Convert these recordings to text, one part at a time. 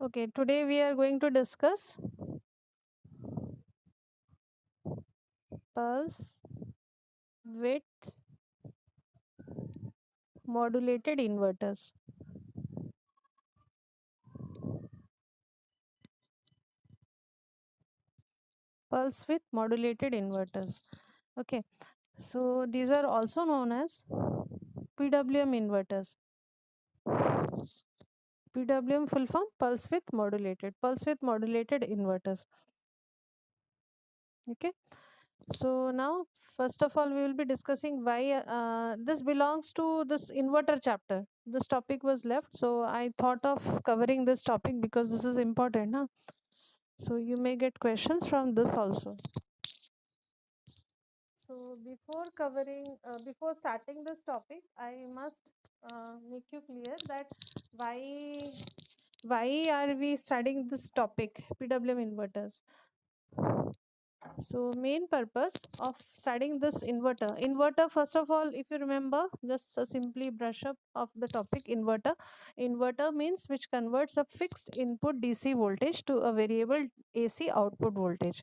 Okay, today we are going to discuss pulse width modulated inverters. Pulse width modulated inverters. Okay, so these are also known as PWM inverters. PWM full form pulse width modulated inverters. Okay, so now first of all we will be discussing why this belongs to this inverter chapter. This topic was left, so I thought of covering this topic because this is important. Huh? So you may get questions from this also. So before starting this topic, I must make you clear that why why are we studying this topic, PWM inverters. So main purpose of studying this inverter first of all, if you remember, just simply brush up of the topic inverter. Inverter means which converts a fixed input DC voltage to a variable AC output voltage.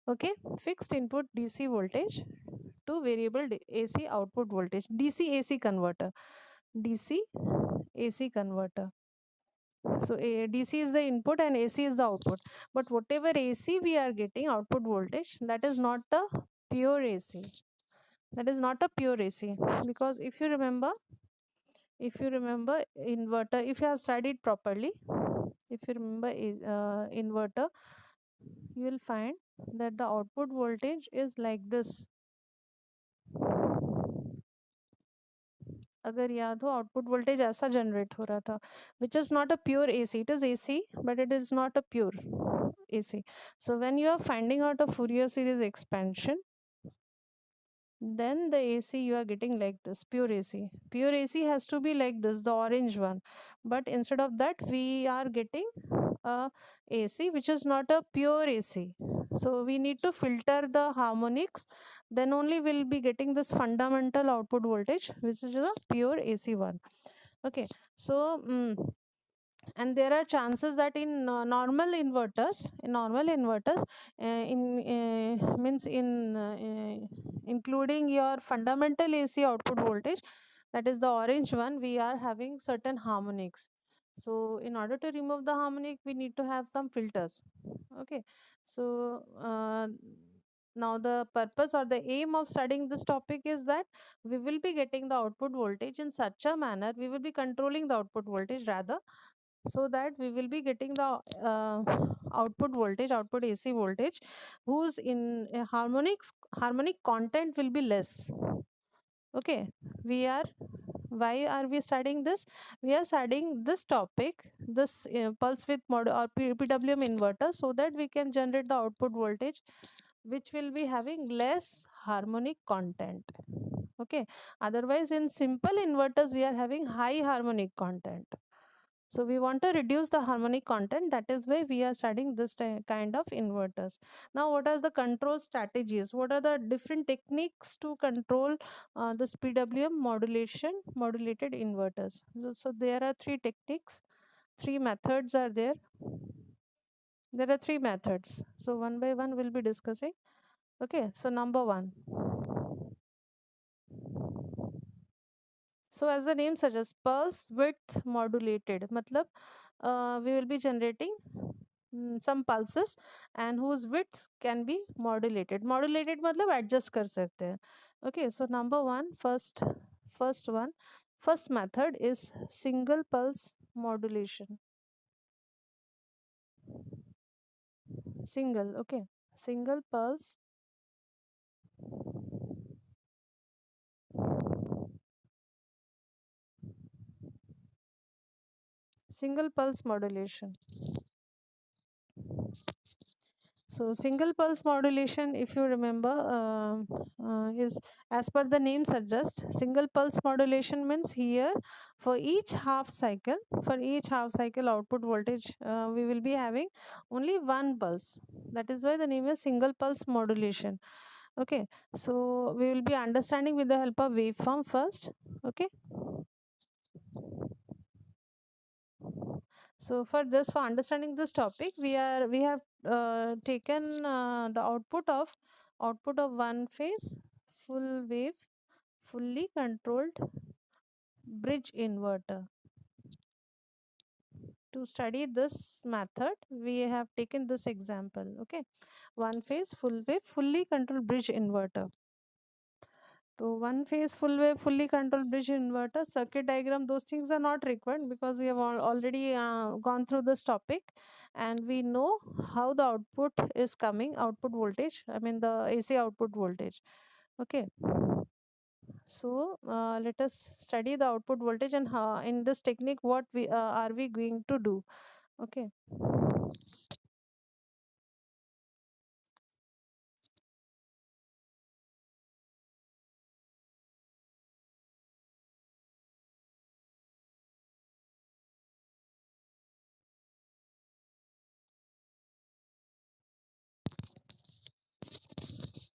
Okay, fixed input DC voltage to variable AC output voltage, DC AC converter, DC AC converter. So DC is the input and AC is the output, but whatever AC we are getting output voltage, that is not a pure AC, that is not a pure AC. Because if you remember inverter, if you have studied properly, if you remember inverter, you will find that the output voltage is like this. अगर याद हो output voltage ऐसा generate हो रहा था, which is not a pure AC. It is AC but it is not a pure AC. So when you are finding out a Fourier series expansion, then the AC you are getting like this, pure AC. Pure AC has to be like this, the orange one. But instead of that, we are getting a AC which is not a pure AC. So we need to filter the harmonics. Then only we'll be getting this fundamental output voltage, which is a pure AC one. Okay. So and there are chances that in normal inverters in means in including your fundamental AC output voltage, that is the orange one, we are having certain harmonics. So in order to remove the harmonic, we need to have some filters. Okay, so now the purpose or the aim of studying this topic is that we will be getting the output voltage in such a manner, we will be controlling the output voltage rather, so that we will be getting the output AC voltage, whose in harmonic content will be less. Okay, we are why are we studying this? We are studying this topic, this pulse width model or PWM inverter, so that we can generate the output voltage which will be having less harmonic content. Okay, otherwise in simple inverters we are having high harmonic content. So we want to reduce the harmonic content. That is why we are studying this kind of inverters. Now, what are the control strategies? What are the different techniques to control this PWM modulated inverters? So there are three techniques, three methods are there. There are three methods. So one by one we'll be discussing. Okay. So number one. So as the name suggests, pulse width modulated. Matlab, we will be generating some pulses and whose widths can be modulated. Modulated matlab adjust kar sakte hain. Okay, so number one, first method is single pulse modulation. Single, okay. Single pulse single pulse modulation. So single pulse modulation, if you remember, is as per the name suggests, single pulse modulation means here for each half cycle output voltage, we will be having only one pulse. That is why the name is single pulse modulation. Okay, so we will be understanding with the help of waveform first. Okay, So for this, for understanding this topic, we have taken the output of one phase full wave fully controlled bridge inverter. To study this method, we have taken this example. Okay, one phase full wave fully controlled bridge inverter. So one phase full wave fully controlled bridge inverter circuit diagram, those things are not required because we have already gone through this topic, and we know how the output is coming, output voltage, I mean the AC output voltage. Okay, so let us study the output voltage and how in this technique what we are we going to do. Okay,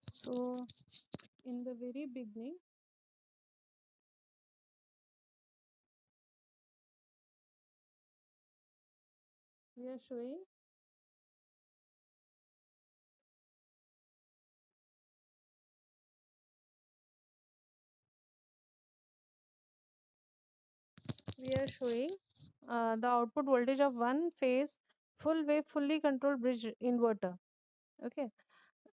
so in the very beginning we are showing the output voltage of one phase full wave fully controlled bridge inverter. Okay,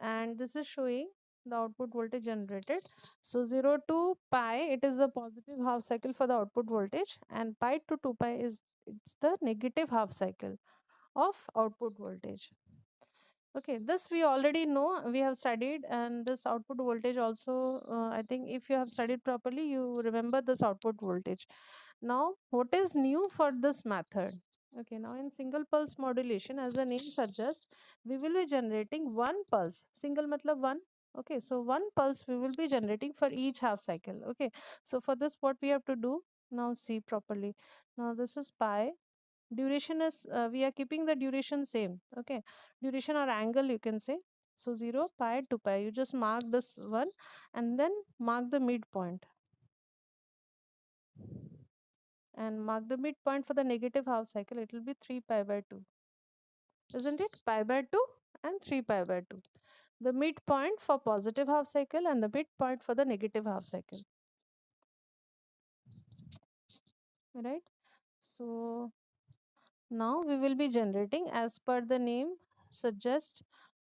and this is showing the output voltage generated. So 0 to pi, it is the positive half cycle for the output voltage, and pi to 2 pi is it's the negative half cycle of output voltage. Okay, this we already know, we have studied, and this output voltage also, I think if you have studied properly, you remember this output voltage. Now, what is new for this method? Okay, now in single pulse modulation, as the name suggests, we will be generating one pulse. Single matlab one. Okay, so one pulse we will be generating for each half cycle. Okay, so for this, what we have to do? Now see properly. Now this is pi. Duration is, we are keeping the duration same. Okay, duration or angle you can say. So 0 pi to pi, you just mark this one and then mark the midpoint, and mark the midpoint for the negative half cycle. It will be 3 pi by 2, isn't it? Pi by 2 and 3 pi by 2, the midpoint for positive half cycle and the midpoint for the negative half cycle, right? So now we will be generating as per the name suggests.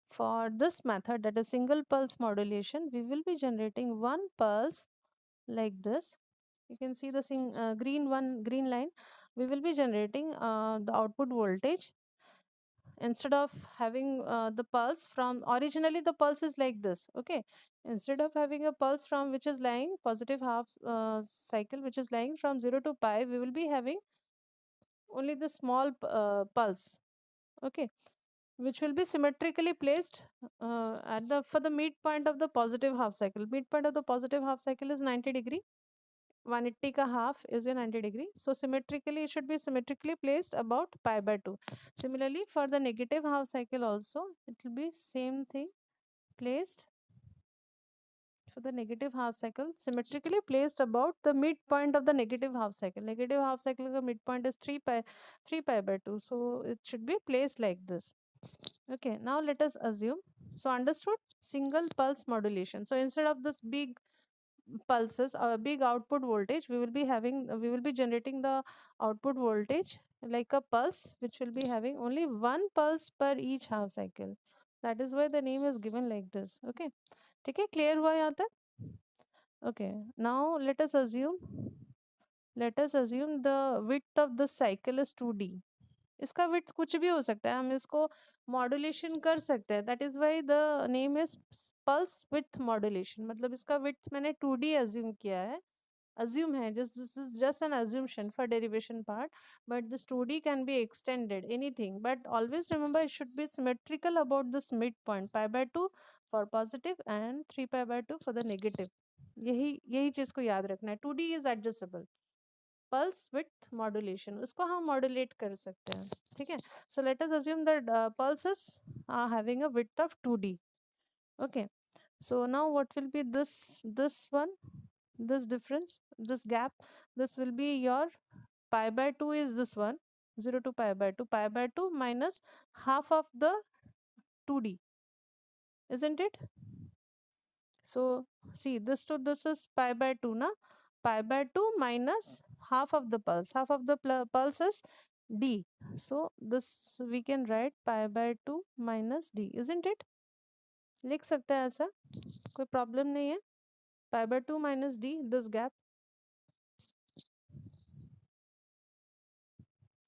For this method, that is single pulse modulation, we will be generating one pulse like this. You can see the green line. We will be generating the output voltage. Instead of having the pulse from, originally the pulse is like this. Okay, instead of having a pulse from which is lying positive half cycle, which is lying from 0 to pi, we will be having only the small pulse. Okay, which will be symmetrically placed at the for the midpoint of the positive half cycle. Midpoint of the positive half cycle is 90 degree. 180 ka half is a 90 degree. So symmetrically, it should be symmetrically placed about pi by 2. Similarly, for the negative half cycle also, it will be same thing, placed for the negative half cycle, symmetrically placed about the midpoint of the negative half cycle. Negative half cycle ka midpoint is 3 pi by 2. So it should be placed like this. Okay, now let us assume. So understood single pulse modulation. So instead of this big pulses or a big output voltage, we will be generating the output voltage like a pulse, which will be having only one pulse per each half cycle. That is why the name is given like this. Okay, ठीक है, clear हुआ यहाँ तक? Okay, now let us assume the width of the cycle is 2d. इसका width कुछ भी हो सकता है, हम इसको मॉड्यूलेशन कर सकते हैं. That is why the name is pulse with modulation. मतलब इसका width मैंने 2d अज्यूम किया है, assume है, just this is just an assumption for derivation part, but this 2d can be extended anything, but always remember it should be symmetrical about this midpoint, pi by 2 for positive and 3 pi by 2 for the negative. यही यही चीज को याद रखना है. 2d is adjustable. Pulse with modulation, उसको हम modulate कर सकते हैं. ठीक है, सो let us assume that pulses are having a width of 2d. Okay, so now what will be this one, this difference, this gap? This will be your pi by 2 is this one. 0 to pi by 2 minus half of the 2d, isn't it? So see, this to this is pi by 2, na? Pi by 2 minus half of the pulse. Half of the pulse is d. So this we can write pi by 2 minus d, isn't it? लिख सकते हैं ऐसा, कोई problem नहीं है. Pi by 2 minus d, this gap.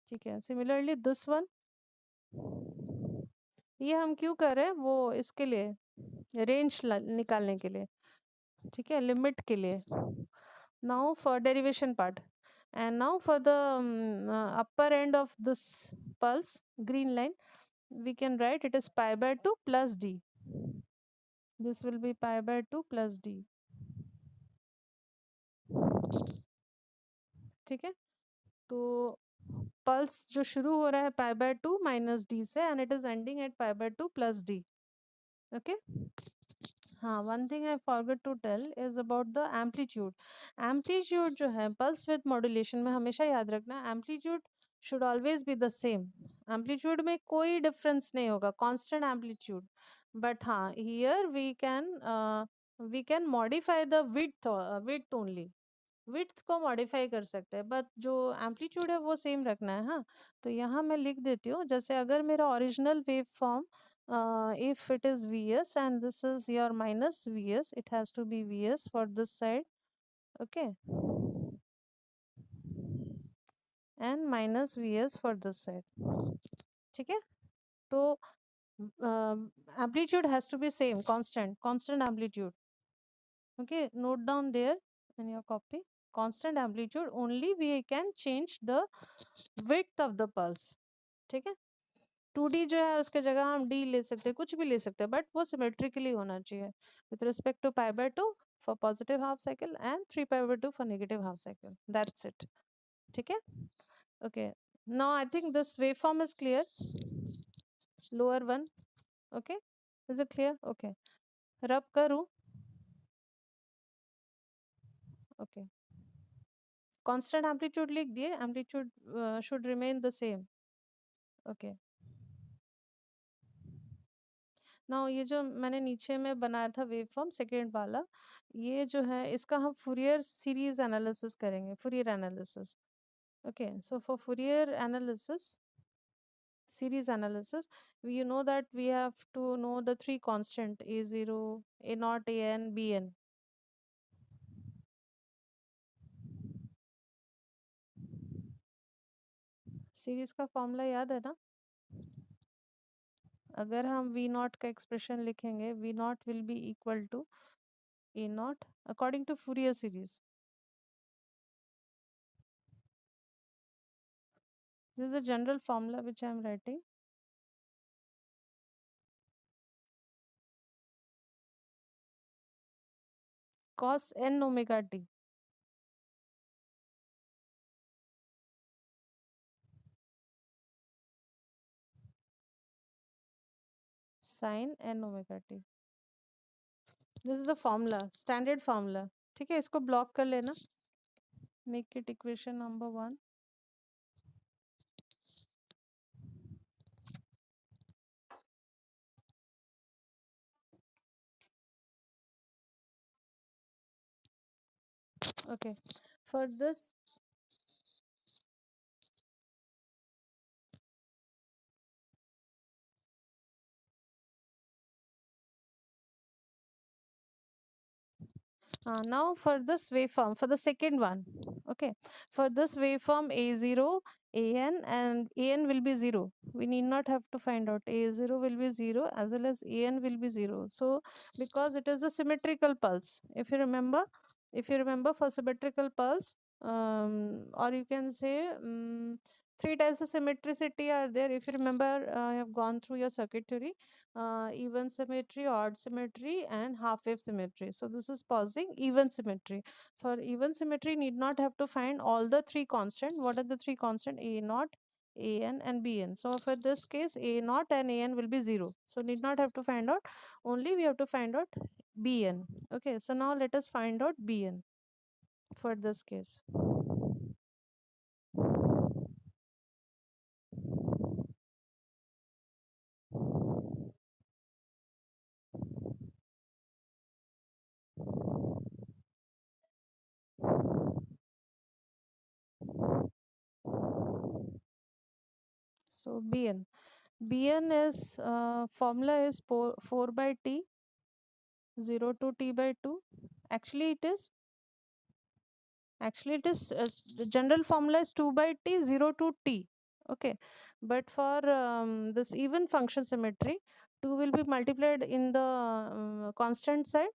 ठीक है. Similarly this one, ये हम क्यों कर रहे हैं, वो इसके लिए रेंज निकालने के लिए, ठीक है, लिमिट के लिए. Now for derivation part, and now for the upper end of this pulse, green line, we can write it is pi by 2 plus d. This will be pi by 2 plus d. ठीक है. तो pulse जो शुरू हो रहा है pi by 2 minus D से, and it is ending at pi by 2 plus D. Okay. हाँ, one thing I forget to tell is about the amplitude. Amplitude जो है पल्स विद मॉड्यूलेशन में हमेशा याद रखना, amplitude should always be the same. Amplitude में कोई difference नहीं होगा, कांस्टेंट एम्पलीट्यूड. बट हाँ, here we can modify the width only. Width को मॉडिफाई कर सकते हैं, बट जो एम्पलीट्यूड है वो सेम रखना है. हाँ, तो यहाँ मैं लिख देती हूँ, जैसे अगर मेरा original wave form, if it is Vs and this is your minus Vs, it has to be Vs for this side, okay, and minus Vs for this side. ठीक है. तो amplitude has to be same, constant amplitude. Okay, note down there in your copy, constant amplitude. Only we can change the width of the pulse. ठीक है. 2D जो है उसके जगह हम D ले सकते हैं, कुछ भी ले सकते हैं, बट वो सिमेट्रिकली होना चाहिए with respect to pi by 2 for positive half cycle and 3 pi by 2 for negative half cycle. That's it. ठीक है. Okay. Now I think this wave form is clear. Lower one. Okay. Is it clear? Okay. Rub करूं? Okay. Constant amplitude लिख दिए, amplitude should remain the same. Okay. Now ये जो मैंने नीचे में बनाया था वेव फॉर्म सेकेंड वाला, ये जो है इसका हम फुरियर सीरीज एनालिसिस करेंगे, Fourier analysis. Okay. So for Fourier analysis, series analysis, you know that we have to know the three constant a0, a naught, an, bn. Series का formula याद है ना? अगर हम v नॉट का expression लिखेंगे, v naught will be equal to a naught according to Fourier series. This is a general formula which I am writing. Cos n omega t. Sin n omega t. This is the formula, standard formula. ठीक है, इसको block कर लेना. Make it equation number 1. Okay. For this, now for this waveform, for the second one, okay, for this waveform a0, an, and an will be 0. We need not have to find out. A0 will be 0 as well as an will be 0. So because it is a symmetrical pulse, if you remember for symmetrical pulse, or you can say three types of symmetricity are there. If you remember, I have gone through your circuit theory, even symmetry, odd symmetry, and half wave symmetry. So this is posing even symmetry. For even symmetry, need not have to find all the three constant. What are the three constant? A naught, an, and bn. So for this case, a naught and an will be 0. So need not have to find out. Only we have to find out bn. Okay. So now let us find out bn for this case. So bn is formula is 4 by t, 0 to t by 2. Actually it is the general formula is 2 by t, 0 to t. Okay, but for this even function symmetry, 2 will be multiplied in the constant side.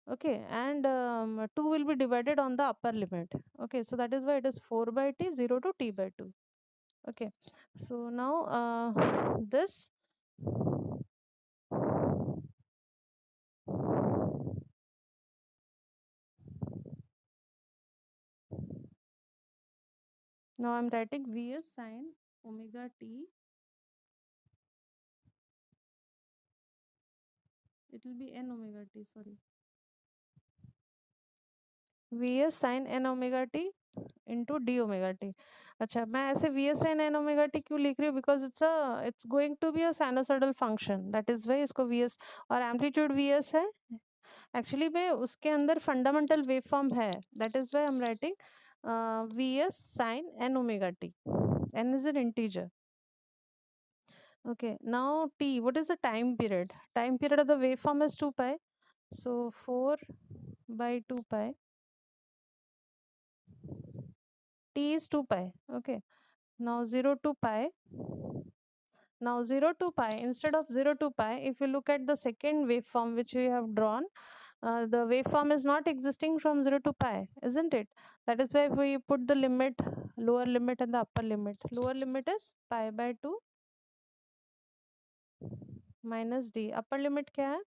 Okay, and 2 will be divided on the upper limit. Okay, so that is why it is 4 by t, 0 to t by 2. Okay, so now this now I'm writing Vs sine omega t. It will be n omega t, sorry. Vs sin n omega t into d omega t. अच्छा, मैं ऐसे v s n n omega t क्यों लिख रही हूँ? Because it's going to be a sinusoidal function, that is why इसको v s और amplitude v s है. एक्चुअली में उसके अंदर फंडामेंटल वेव फॉर्म है, that is why I am writing v S sine N omega t. N is an integer. Okay, now t, what is the time period? Time period of the waveform is 2 pi. So 4 by 2 pi. T is 2 pi. Okay, now 0 to pi. Now 0 to pi, instead of 0 to pi, if you look at the second waveform which we have drawn, the waveform is not existing from 0 to pi, isn't it? That is why we put the limit, lower limit and the upper limit. Lower limit is pi by 2 minus d. Upper limit क्या है?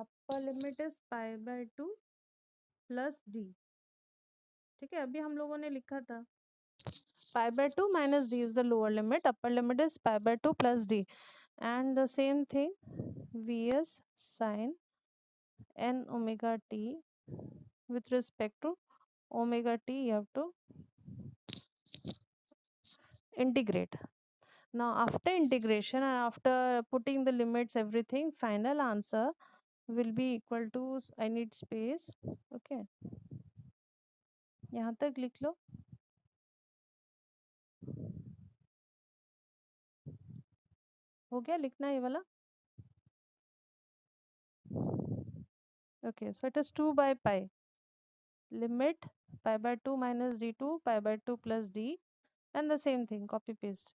Upper limit is pi by 2 plus d. ठीक है, अभी हम लोगों ने लिखा था pi by 2 minus d is the lower limit, upper limit is pi by 2 plus d, and the same thing vs sin n omega t with respect to omega t, you have to integrate. Now after integration and after putting the limits everything, final answer will be equal to, I need space. Okay, यहाँ तक लिख लो. हो गया लिखना ये वाला? Okay, so it is 2 by pi. Limit pi by 2 minus d to pi by 2 plus d, and the same thing, copy paste.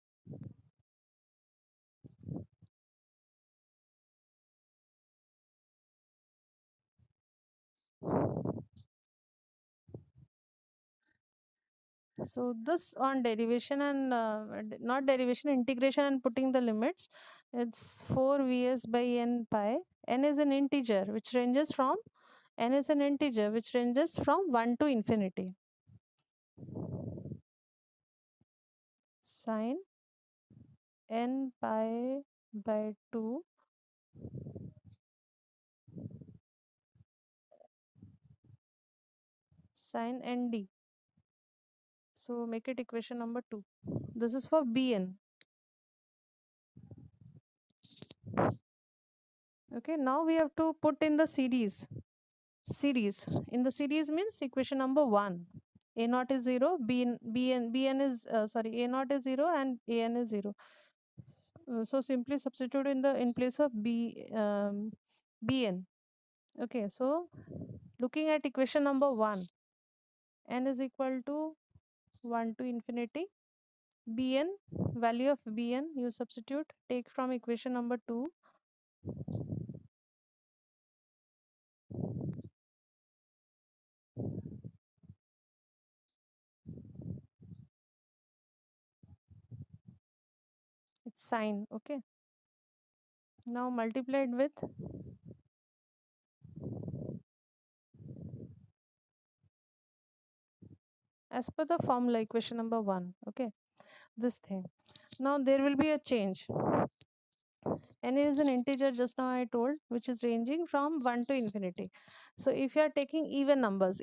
So this on derivation and not derivation, integration and putting the limits, it's 4 vs by n pi. N is an integer which ranges from, n is an integer which ranges from 1 to infinity. Sine n pi by 2 sine nd. So make it equation number 2. This is for bn. Okay, now we have to put in the series. In the series means equation number 1. A naught is 0, bn is sorry, a naught is 0 and an is 0. So simply substitute in place of bn. Okay, so looking at equation number 1, n is equal to 1 to infinity. Bn, value of bn you substitute, take from equation number 2. It's sine. Okay, now multiplied with as per the formula equation number 1. Okay, this thing. Now there will be a change. N is an integer, just now I told, which is ranging from 1 to infinity. So if you are taking even numbers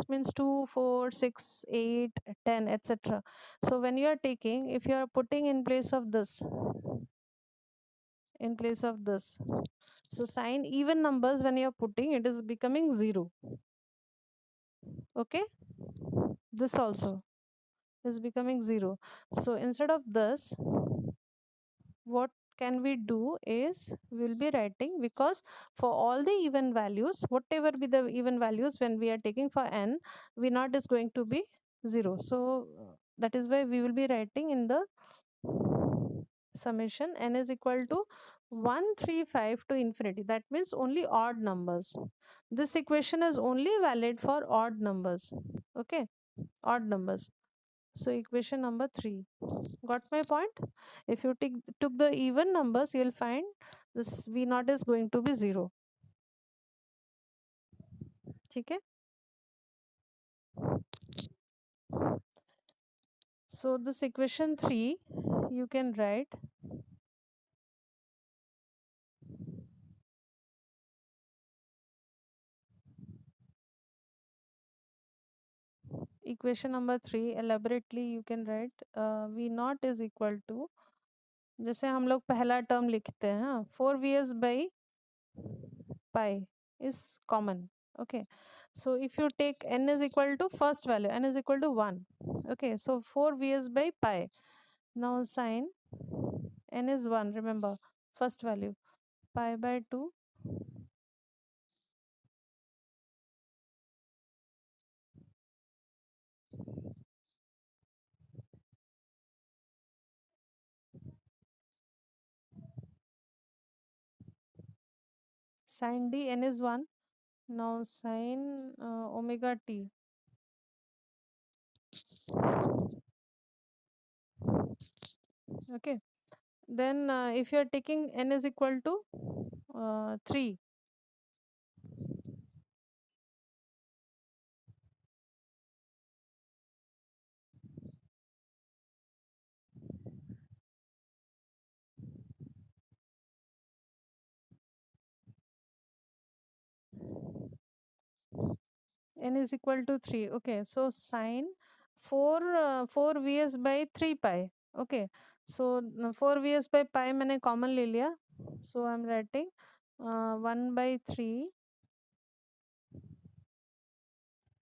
means 2, 4, 6, 8, 10, etc. So when you are taking, if you are putting in place of this, so sign even numbers, when you are putting, it is becoming 0. Okay, This also is becoming 0. So instead of this, what can we do is we'll be writing, because for all the even values, whatever be the even values when we are taking for n, v naught is going to be 0. So that is why we will be writing in the summation n is equal to 135 to infinity. That means only odd numbers. This equation is only valid for odd numbers. Okay, odd numbers. So equation number 3. Got my point? If you took the even numbers, you will find this v naught is going to be 0. Okay. So this equation 3, you can write equation number 3 elaborately. You can write v naught is equal to, जैसे हम लोग पहला term लिखते हैं, हाँ, 4vs by pi is common. Okay, so if you take n is equal to first value, n is equal to 1. Okay, so 4vs by pi. Now sin n is 1, remember, first value, pi by 2 sin d, n is 1. Now sin omega t. Okay, then if you are taking n is equal to 3, n is equal to 3. Okay, so sin 4 vs by 3 pi. Okay, so 4 vs by pi मैंने common ले लिया, so I'm writing 1 by 3.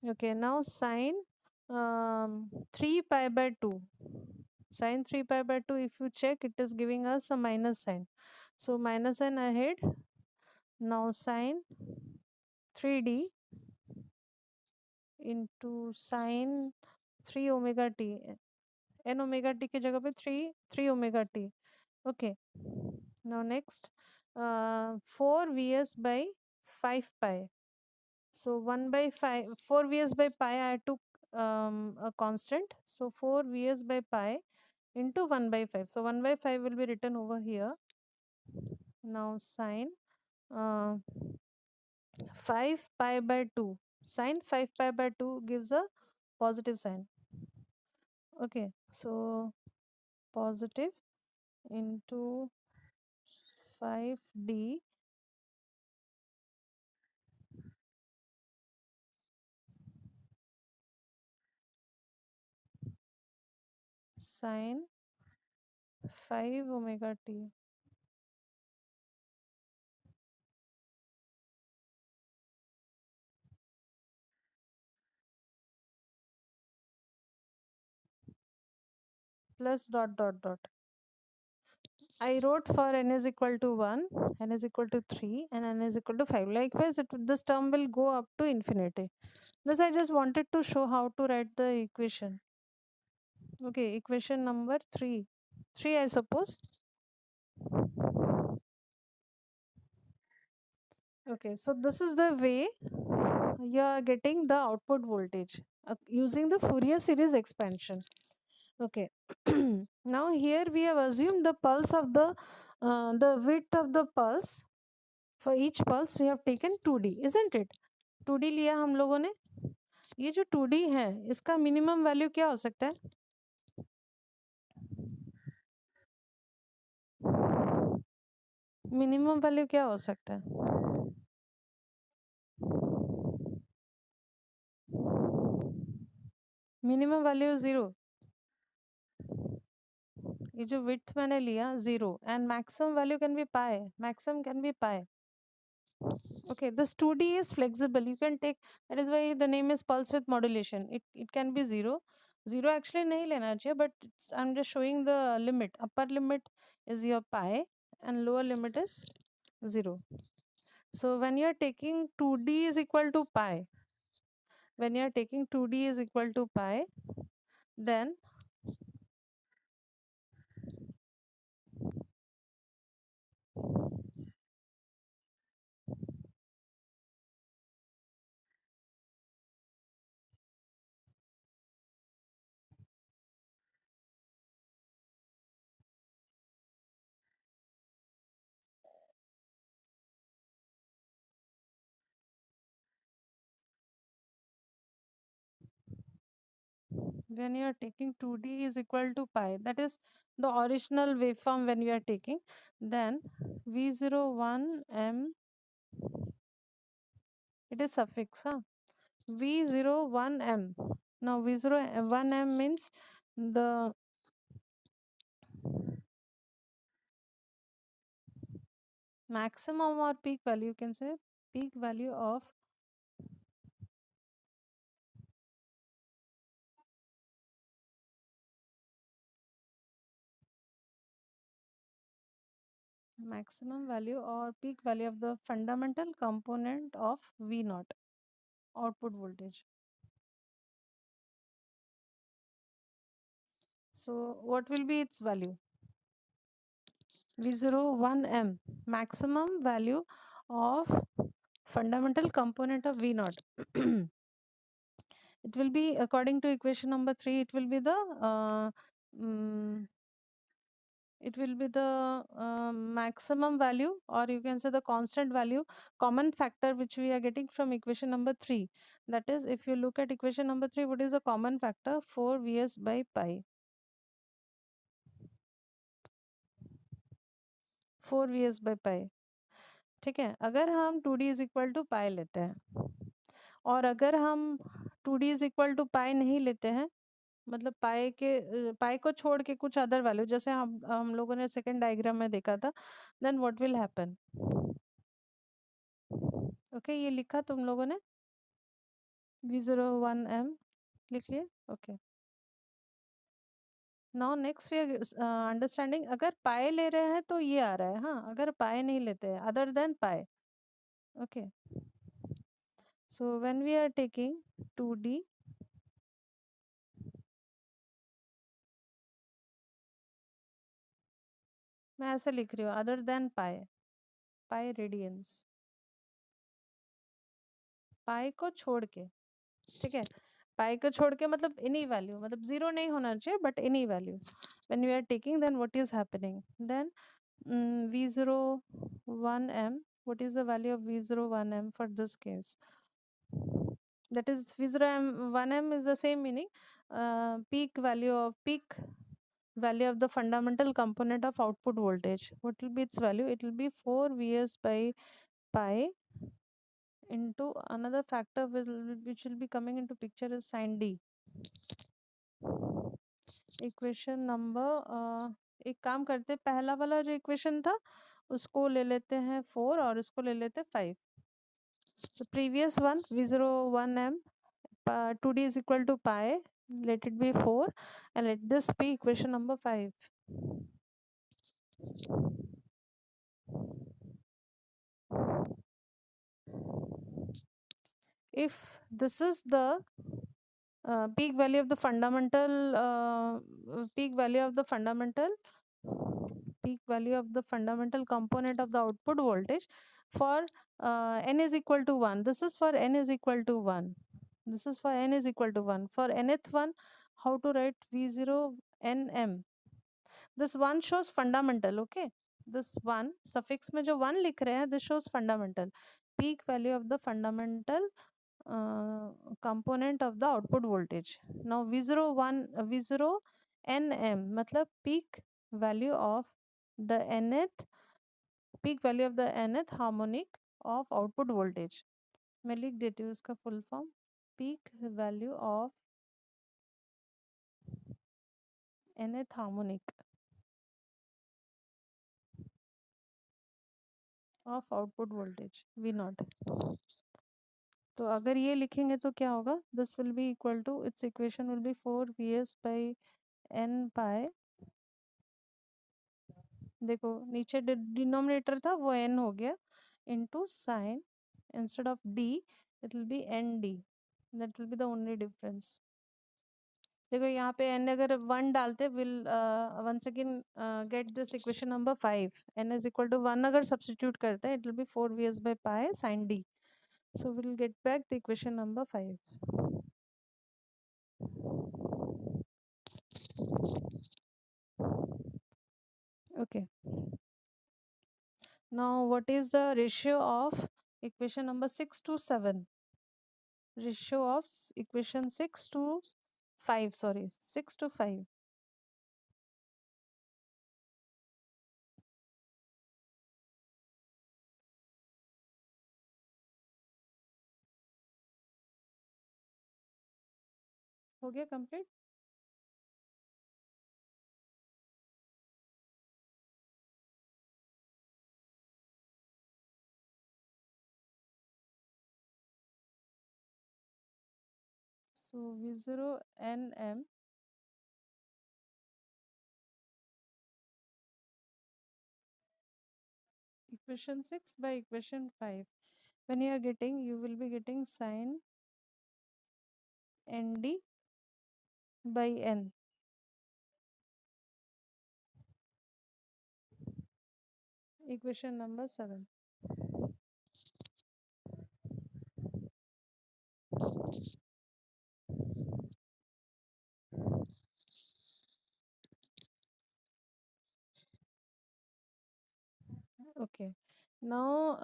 Okay, now sin 3 pi by 2. Sin 3 pi by 2, if you check, it is giving us a minus sign. So minus sign ahead. Now sin 3d into sin 3 omega t. N omega t की जगह पे 3 omega t. Okay. Now next 4 vs by 5 pi. So 1 by 5, 4 vs by pi I took a constant. So 4 vs by pi into 1 by 5. So 1 by 5 will be written over here. Now sin uh, 5 pi by 2. Sin 5 pi by 2 gives a positive sign. Okay, so positive into 5d sin 5 omega t plus dot dot dot. I wrote for n is equal to 1, n is equal to 3, and n is equal to 5. Likewise, this term will go up to infinity. This I just wanted to show how to write the equation. Okay, equation number 3. 3, I suppose. Okay, so this is the way you are getting the output voltage using the Fourier series expansion. Okay, now here we have assumed the pulse of the width of the pulse. For each pulse we have taken 2D, isn't it? 2D लिया हम लोगों ने. ये जो 2D है, इसका minimum value क्या हो सकता है? मिनिमम वैल्यू क्या हो सकता है? Minimum value 0. ये जो विड्थ मैंने लिया 0, and maximum value can be pi. Maximum can be pi. Okay, this 2D is flexible. You can take, that is why the name is pulse width modulation. It can be 0. 0 actually nahi lena chahiye, but I'm just showing the limit. Upper limit is your pi and lower limit is 0. So when you are taking 2D is equal to pi, when you are taking 2D is equal to pi, then when you are taking 2D is equal to pi, that is the original waveform when you are taking, then V01M, it is suffix, huh? V01M. Now V01M means the maximum or peak value, you can say peak value of maximum value or peak value of the fundamental component of V naught, output voltage. So what will be its value? V01M, maximum value of fundamental component of V naught. It will be, according to equation number 3, it will be the mm, maximum value, or you can say the constant value, common factor, which we are getting from equation number 3. That is, if you look at equation number 3, what is the common factor? 4 Vs by pi. 4 Vs by pi. ठीक है, अगर हम 2D is equal to पाई लेते हैं, और अगर हम 2D is equal to पाई नहीं लेते हैं, मतलब पाई को छोड़ के कुछ अदर वैल्यू, जैसे हम लोगों ने सेकंड डायग्राम में देखा था, then what will happen? Okay, ये लिखा तुम लोगों ने V01M, लिख लिए? Okay, now next we are understanding, अगर पाई ले रहे हैं तो ये आ रहा है, हाँ, अगर पाई नहीं लेते हैं, other than pi. Okay, so when we are taking 2D, मैं ऐसे लिख रही हूँ, other than pi, pi radians, pi को छोड़ के, ठीक है, पाई को छोड़ के मतलब एनी वैल्यू, मतलब जीरो नहीं होना चाहिए, but any value when we are taking, then what is happening? Then V01M, what is the value of V01M for this case? That is V01M is the same meaning, peak value of the fundamental component of output voltage. What will be its value? It will be 4 Vs by pi into another factor which will be coming into picture is sin D. Equation number, एक काम करते, पहला वाला जो equation था उसको ले लेते हैं 4 और इसको ले लेते हैं 5. The previous one, V01M, 2D is equal to pi, let it be 4, and let this be equation number 5. If this is the peak value of the fundamental peak value of the fundamental peak value of the fundamental component of the output voltage for n is equal to 1, this is for n is equal to 1, this is for n is equal to 1, for nth one, how to write? V0nm, this one shows fundamental. Okay, this one suffix में जो 1 लिख रहे हैं, this shows fundamental, peak value of the fundamental component of the output voltage. Now V0nm मतलब peak value of the nth, peak value of the nth harmonic of output voltage. मैं लिख देती हूँ इसका full form, peak value of nth harmonic of output voltage V naught. तो अगर ये लिखेंगे तो क्या होगा, this will be equal to, it's equation will be 4 Vs/n pi. देखो नीचे डिनोमिनेटर था वो n हो गया, into sine, instead of d it will be N D, that will be the only difference. देखो यहाँ पे n अगर 1 डालते will once again get this equation number 5, n is equal to 1 अगर सब्स्टिट्यूट करते हैं it will be 4 Vs/pi sin d, so we'll get back the equation number 5. Okay, now what is the ratio of equation number 6 to 7? Ratio of equation 6 to 5, sorry, 6 to 5 हो गया complete. So V0 nm equation 6 by equation 5, when you are getting, you will be getting sin nd by n, equation number 7. Okay, now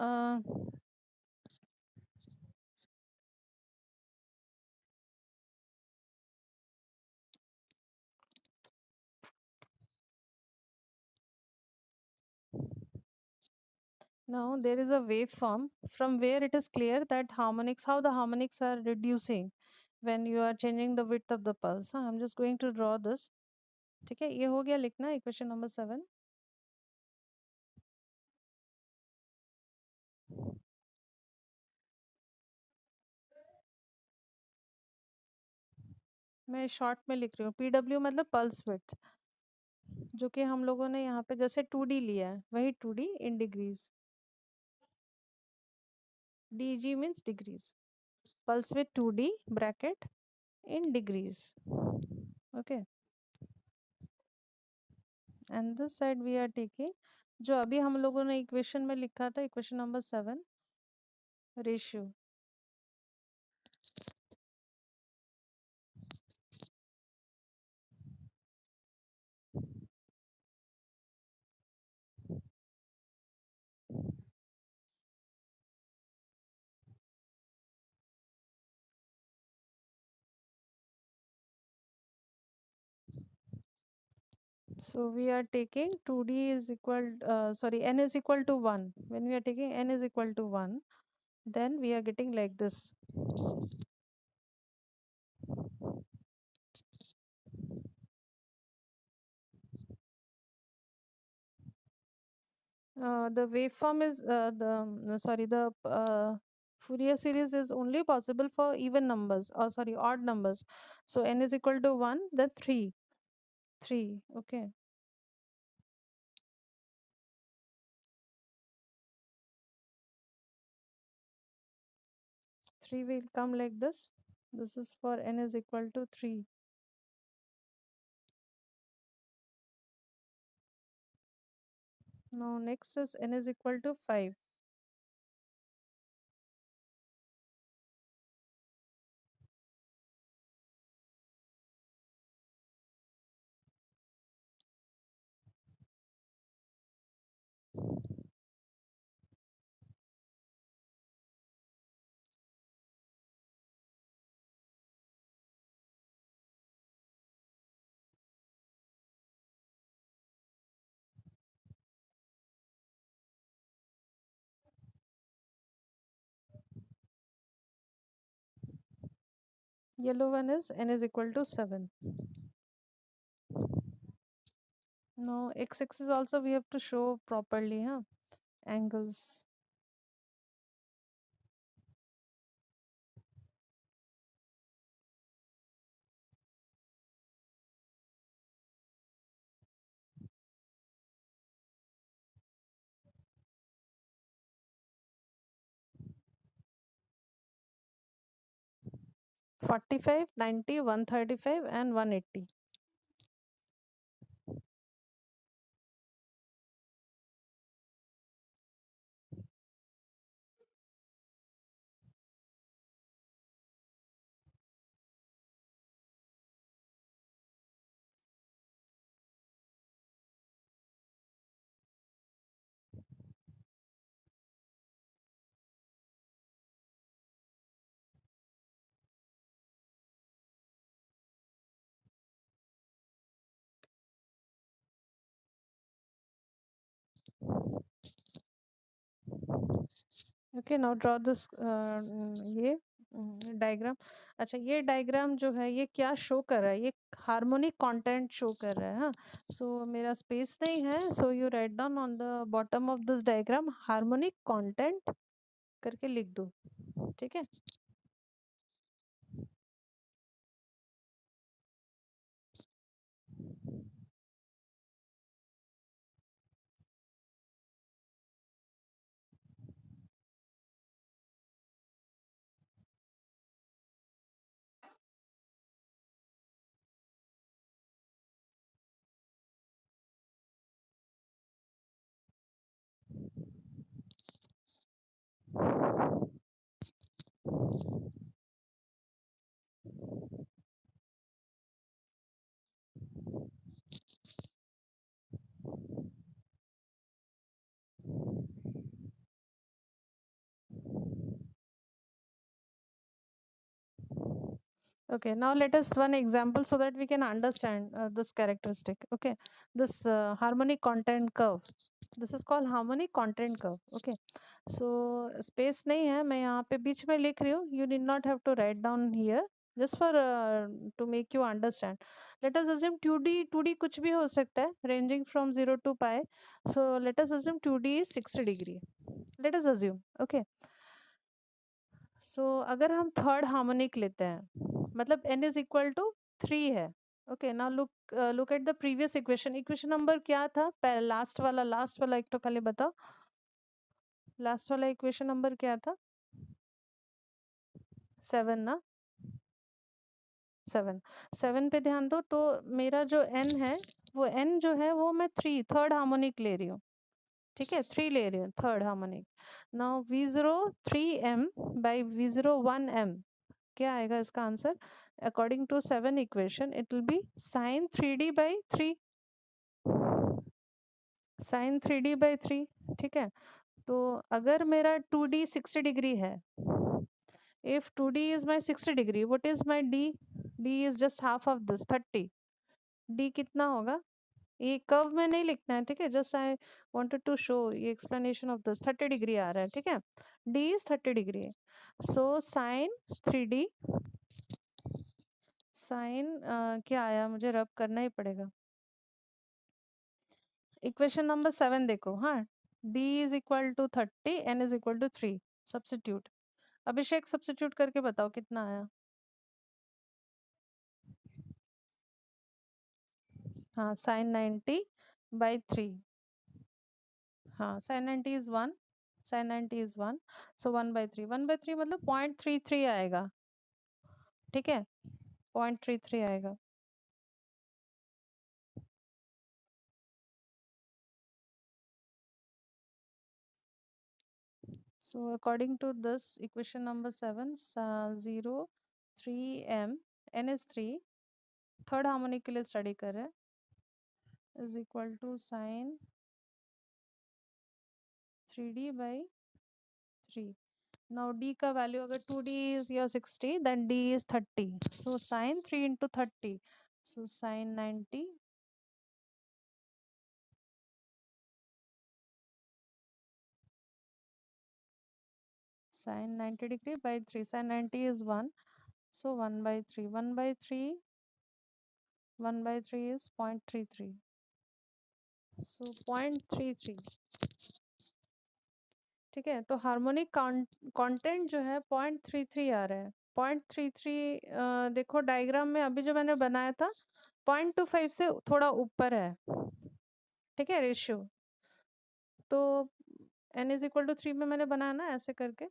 now there is a waveform from where it is clear that harmonics, how the harmonics are reducing when you are changing the width of the pulse. I'm just going to draw this. ठीक है, ये हो गया लिखना equation number 7। मैं short में लिख रही हूँ, पीडब्ल्यू मतलब पल्स विड्थ, जो कि हम लोगों ने यहाँ पे जैसे 2D लिया है वही 2D in degrees, DG means degrees, pulse width 2D bracket in degrees. Okay, and this side we are taking जो अभी हम लोगों ने इक्वेशन में लिखा था, equation number 7, ratio. So we are taking 2D is equal, sorry, n is equal to 1. When we are taking n is equal to 1, then we are getting like this. The waveform is sorry, the Fourier series is only possible for even numbers, or sorry, odd numbers. So n is equal to 1, then 3. 3, okay. 3 will come like this. This is for n is equal to 3. Now next is n is equal to 5. Yellow one is n is equal to 7. Now x axis also we have to show properly, huh? Angles. 45, 90, 135 and 180. Okay, now draw this ये diagram. अच्छा, ये diagram जो है ये क्या show कर रहा है? ये हार्मोनिक कंटेंट शो कर रहा है। हाँ, सो मेरा स्पेस नहीं है, so you write down on the bottom of this diagram harmonic content करके लिख दो। ठीक है। Okay, now let us one example so that we can understand this characteristic. Okay, this harmonic content curve. This is called harmonic content curve. Okay, so space नहीं है, मैं यहाँ पे बीच में लिख रही हूँ. You need not have to write down here. Just for to make you understand. Let us assume 2D कुछ भी हो सकता है, ranging from 0 to pi. So let us assume 2D is 60 degree. Let us assume. Okay. सो अगर हम third harmonic लेते हैं, मतलब n इज इक्वल टू 3 है। Okay, now look at the previous equation. Equation number क्या था? लास्ट वाला एक तो खाली बताओ, लास्ट वाला इक्वेशन नंबर क्या था? 7 ना? 7 पे ध्यान दो। तो मेरा जो n है, वो n जो है वो मैं 3 थर्ड हार्मोनिक ले रही हूँ। ठीक है, 3 ले रही हूँ third harmonic. Now V0 3m by V0 1m, क्या आएगा इसका answer? According to 7 equation it will be sine 3d/3, sine 3d/3। ठीक है, तो अगर मेरा 2d 60 डिग्री है, if 2d is my 60 degree, what is my d? d is just half of this 30। d कितना होगा? ये कर्व में नहीं लिखना है, ठीक है, just I wanted to show ये एक्सप्लेनेशन ऑफ दिस। 30 डिग्री आ रहा है, ठीक है, d is 30 degree. So sine 3d, sine क्या आया, मुझे रब करना ही पड़ेगा। इक्वेशन नंबर 7 देखो। हाँ, d is equal to 30, n is equal to 3। Substitute, Abhishek substitute करके बताओ कितना आया। हाँ, साइन 90/3। हाँ, sine 90 is 1, sine 90 is 1, so 1/3, 1/3 मतलब 0.33 आएगा। ठीक है, 0.33 आएगा। So according to this equation number 7, 0 3m, n is 3, third harmonic के लिए स्टडी कर रहे हैं, is equal to sine 3d/3। Now d का वैल्यू अगर 2d is your 60, then d is 30, so sin 3 into 30, so sin 90, sin 90 degree by 3, sin 90 is 1, so 1/3, 1/3, 1/3 is 0.33, so 0.33। ठीक है, तो हार्मोनिक कंटेंट जो है 0.33 आ रहा है। 0.33 देखो डायग्राम में अभी जो मैंने बनाया था 0.25 से थोड़ा ऊपर है। ठीक है, रेशियो। तो n इज इक्वल टू 3 में मैंने बनाया ना ऐसे करके।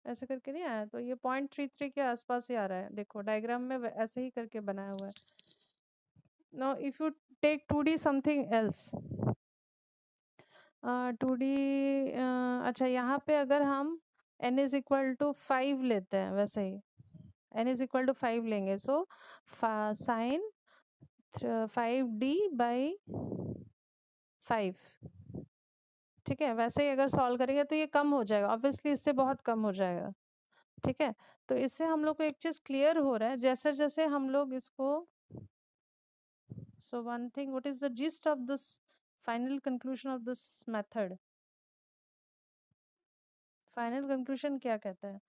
ऐसे करके नहीं आया, तो ये 0.33 के आसपास ही आ रहा है, देखो डायग्राम में ऐसे ही करके बनाया हुआ है। Now if you take 2D something else, 2D, अच्छा यहाँ पे अगर हम n इज इक्वल टू 5 लेते हैं, वैसे ही n इज इक्वल टू 5 लेंगे, सो साइन 5D/5, ठीक है। वैसे ही अगर सॉल्व करेंगे तो ये कम हो जाएगा, ऑब्वियसली इससे बहुत कम हो जाएगा, ठीक है। तो इससे हम लोग को एक चीज क्लियर हो रहा है, जैसे जैसे हम लोग इसको, so one thing, what is the gist of this final conclusion of this method, final conclusion क्या कहता है?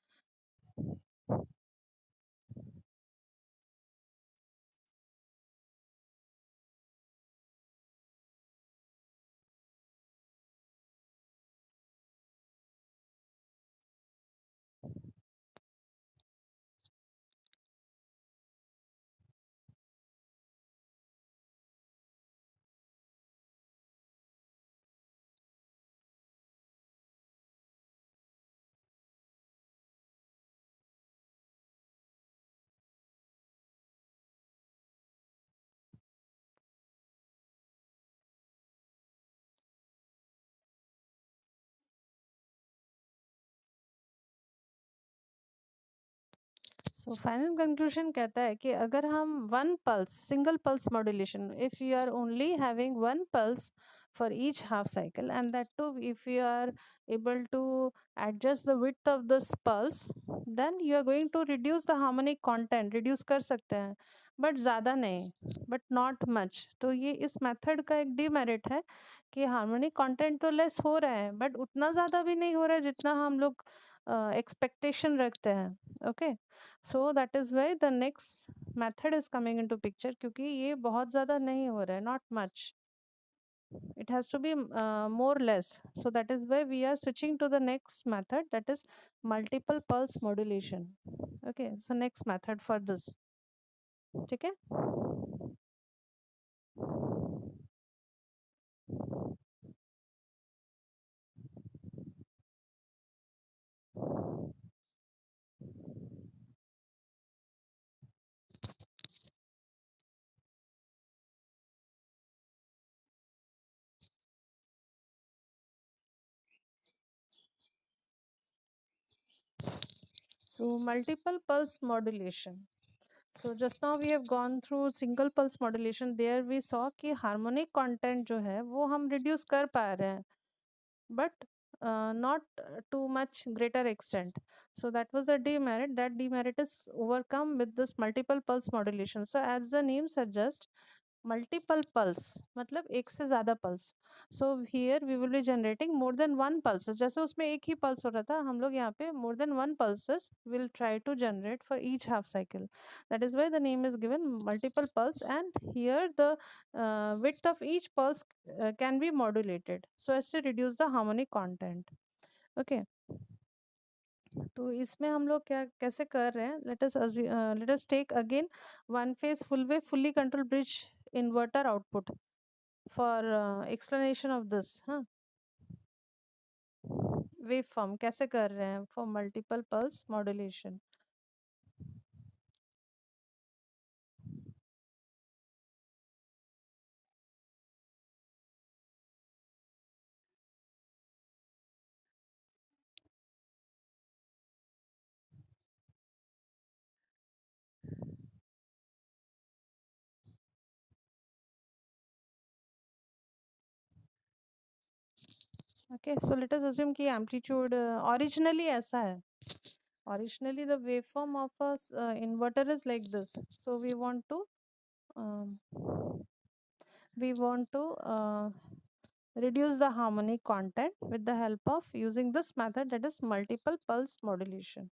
सो फाइनल कंक्लूजन कहता है कि अगर हम one pulse, single pulse modulation, if you are only having one pulse for each half cycle, and that too if you are able to adjust the width of this pulse, then you are going to reduce the harmonic content, reduce कर सकते हैं, but ज़्यादा नहीं, but not much. तो ये इस method का एक डीमेरिट है कि हार्मोनिक कंटेंट तो लेस हो रहा है, बट उतना ज़्यादा भी नहीं हो रहा है जितना हम लोग एक्सपेक्टेशन रखते हैं। Okay, so that is why the next method is coming into picture, क्योंकि ये बहुत ज़्यादा नहीं हो रहा है, not much, it has to be more less. So that is why we are switching to the next method, that is multiple pulse modulation. Okay, so next method for this, ठीक है। So multiple pulse modulation. So just now we have gone through single pulse modulation, there we saw कि harmonic content जो है वो हम reduce कर पा रहे हैं, but not to much greater extent. So that was a demerit. That demerit is overcome with this multiple pulse modulation. So as the name suggests, multiple pulse मतलब एक से ज़्यादा pulse. So here we will be generating more than one pulses, जैसे उसमें एक ही pulse हो रहा था, हम लोग यहाँ पे more than one pulses will try to generate for each half cycle. That is why the name is given multiple pulse, and here the width of each pulse can be modulated so as to reduce the harmonic content. Okay, तो इसमें हम लोग क्या कैसे कर रहे हैं, let us take again one phase full way fully control bridge inverter output for explanation of this. हाँ, वेव फॉर्म कैसे कर रहे हैं for multiple pulse modulation. Okay, so let us assume कि एम्पलीट्यूड ओरिजिनली ऐसा है, originally the waveform of a inverter is like this, so um, we want to reduce the harmonic content with the help of using this method, that is multiple pulse modulation.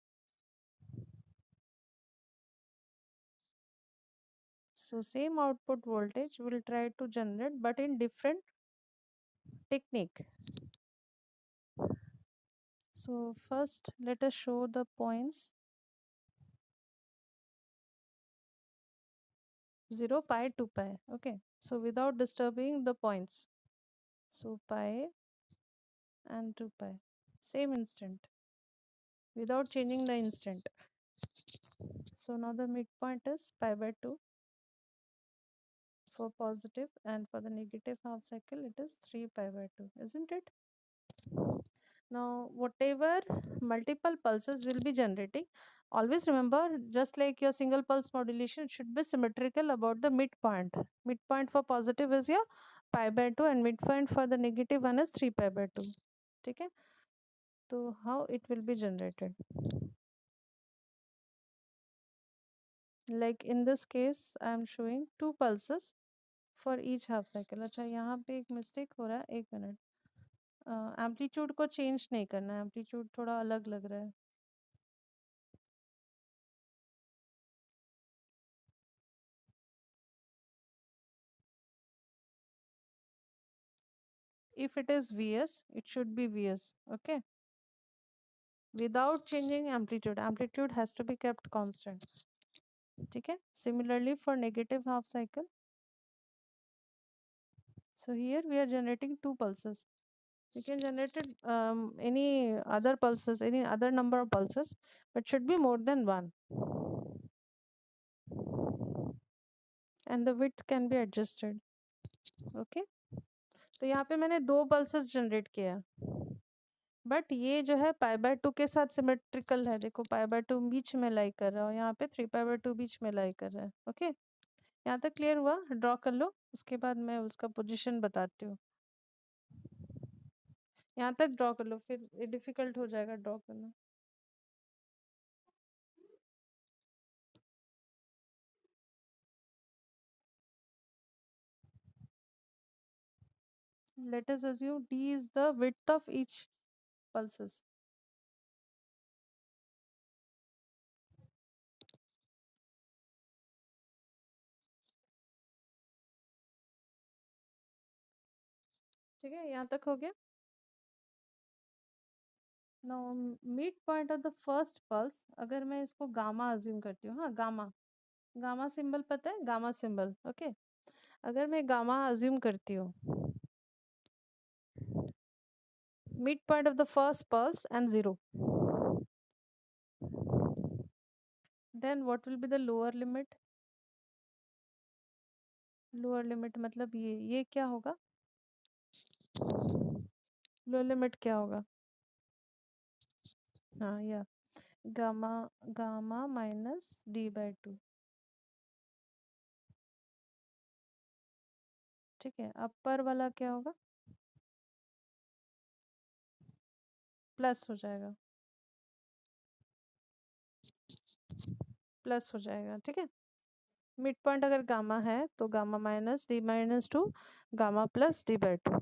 So same output voltage will try to generate but in different technique. So first let us show the points 0 pi 2 pi. Okay, so without disturbing the points, so pi and 2 pi, same instant. without changing the instant. So now the midpoint is pi by 2 for positive, and for the negative half cycle it is 3 pi by 2, isn't it? Now whatever multiple pulses will be generating, always remember, just like your single pulse modulation, it should be symmetrical about the midpoint. Midpoint for positive is your pi by 2 and midpoint for the negative one is 3 pi by 2. Okay, so how it will be generated? Like in this case I am showing two pulses for each half cycle. अच्छा यहाँ पे एक mistake हो रहा है, एक minute, amplitude को change नहीं करना है, एम्पलीट्यूड थोड़ा अलग लग रहा है. If it is Vs, it should be Vs. Okay, without changing amplitude. Amplitude has to be kept constant. Okay, similarly for negative half cycle, so here we are generating two pulses. You can generate any other pulses, any other number of pulses, but should be more than one, and the width can be adjusted. Okay, तो यहाँ पे मैंने दो pulses generate किया, but ये जो है pi by 2 के साथ सिमेट्रिकल है. देखो पाई बाय 2 बीच में लाई कर रहा है और यहाँ पे 3 पाई बाय 2 बीच में लाई कर रहा है. ओके, यहाँ तक क्लियर हुआ? ड्रॉ कर लो, उसके बाद मैं उसका पोजीशन बताती हूँ. यहाँ तक ड्रॉ कर लो, फिर डिफिकल्ट हो जाएगा ड्रॉ करना. Let us assume d is the width of each pulses. ठीक है, यहाँ तक हो गया. Now mid point of the first pulse, अगर मैं इसको गामा अज्यूम करती हूँ, हाँ गामा, गामा सिंबल पता है, गामा सिंबल. ओके, अगर मैं गामा अज्यूम करती हूँ, midpoint of the first pulse and 0, then what will be the lower limit? Lower limit मतलब ये क्या होगा? लोअर लिमिट क्या होगा? हाँ, या gamma, gamma minus D by 2. ठीक है, अपर वाला क्या होगा? प्लस हो जाएगा, प्लस हो जाएगा. ठीक है, मिड पॉइंट अगर गामा है तो gamma minus D minus 2, gamma plus D by 2.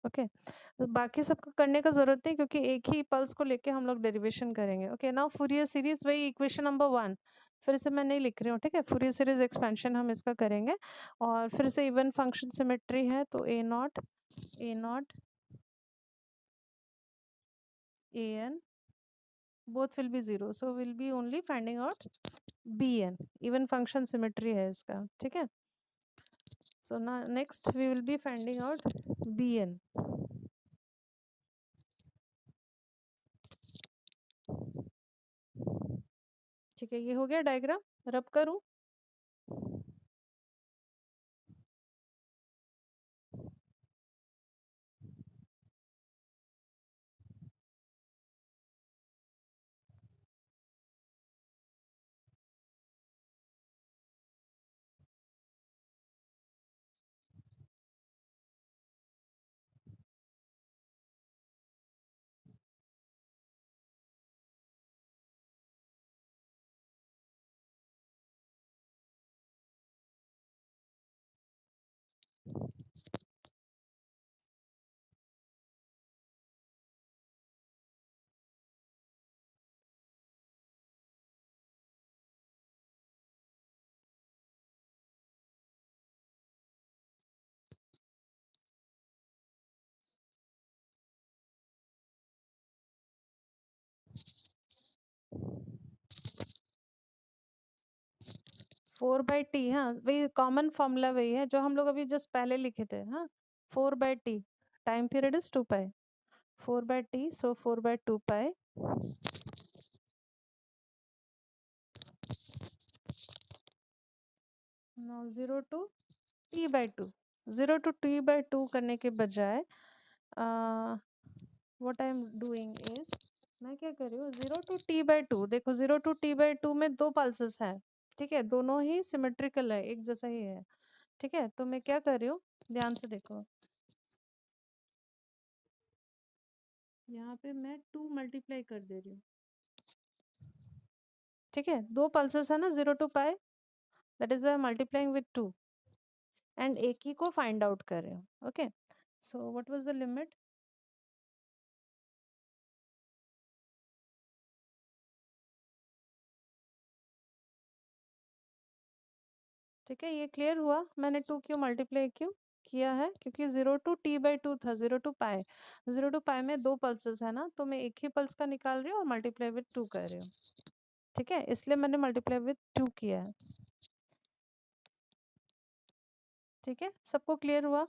Okay, तो बाकी सबको करने का जरूरत नहीं, क्योंकि एक ही पल्स को लेके हम लोग डेरिवेशन करेंगे. ओके, नाउ फूरियर सीरीज, वही इक्वेशन नंबर 1 फिर से मैं नहीं लिख रही हूँ. ठीक है, फूरियर सीरीज एक्सपेंशन हम इसका करेंगे, और फिर से इवन फंक्शन सिमेट्री है, तो A naught A N both will be 0, so we'll be only finding out bn. even function symmetry है इसका. ठीक है, so now next we will be finding out bn. ठीक है, ये हो गया डायग्राम, रब करूं? फोर बाई टी, हाँ वही कॉमन फॉर्मूला वही है जो हम लोग अभी जस्ट पहले लिखे थे. हाँ, 4/t, time period is 2 pi, 4/t, so 4/2 pi now 0 to t/2, 0 to t/2 करने के बजाय what I am doing is, मैं क्या कर रही हूँ, 0 to t/2, देखो 0 to t/2 में दो पल्सेस है, ठीक है, दोनों ही सिमेट्रिकल है, एक जैसा ही है, ठीक है, तो मैं क्या कर रही हूँ, ध्यान से देखो, यहाँ पे मैं 2 मल्टीप्लाई कर दे रही हूँ, ठीक है, दो पल्सेस है ना 0 to π, that is Y multiplying with 2 and एक ही को फाइंड आउट कर रहे हो, okay, so what was the limit, ठीक है, ये क्लियर हुआ मैंने 2 क्यों मल्टीप्लाई क्यों किया है, क्योंकि 0 to t/2 था, 0 to π, 0 to π में दो पल्सेस है ना, तो मैं एक ही पल्स का निकाल रही हूँ और मल्टीप्लाई विथ 2 कर रही हूँ, ठीक है, इसलिए मैंने मल्टीप्लाई विथ 2 किया है, ठीक है, सबको क्लियर हुआ।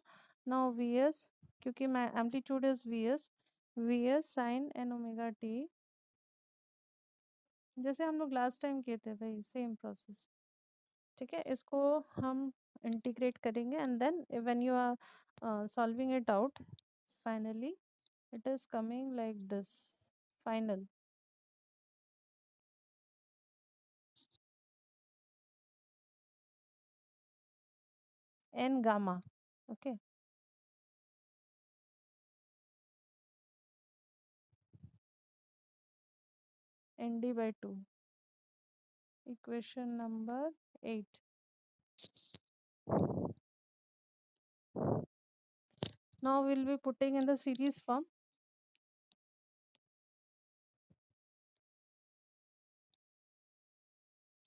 नाउ वी एस, क्योंकि मैं amplitude is V S sine N omega T, जैसे हम लोग लास्ट टाइम किए थे भाई, सेम प्रोसेस, ठीक है, इसको हम इंटीग्रेट करेंगे and then when you are solving it out, finally it is coming like this, final, n gamma, okay, nd/2, equation number 8. Now we'll be putting in the series form,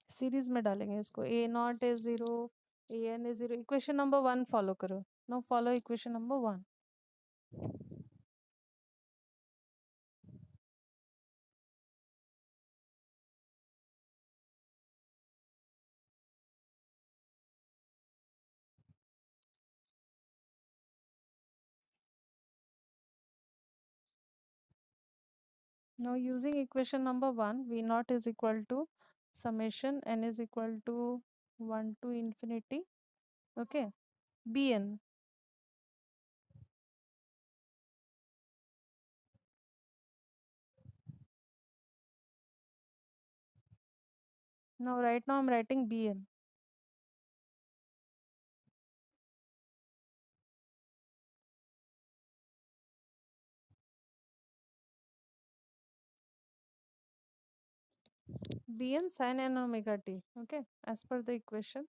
series में डालेंगे इसको, a0 is 0, an is 0, equation number 1 follow करो, now follow equation number 1, now using equation number 1, v0 is equal to summation n is equal to 1 to infinity, okay, bn, now right now I'm writing bn, bn sin n omega t, okay, as per the equation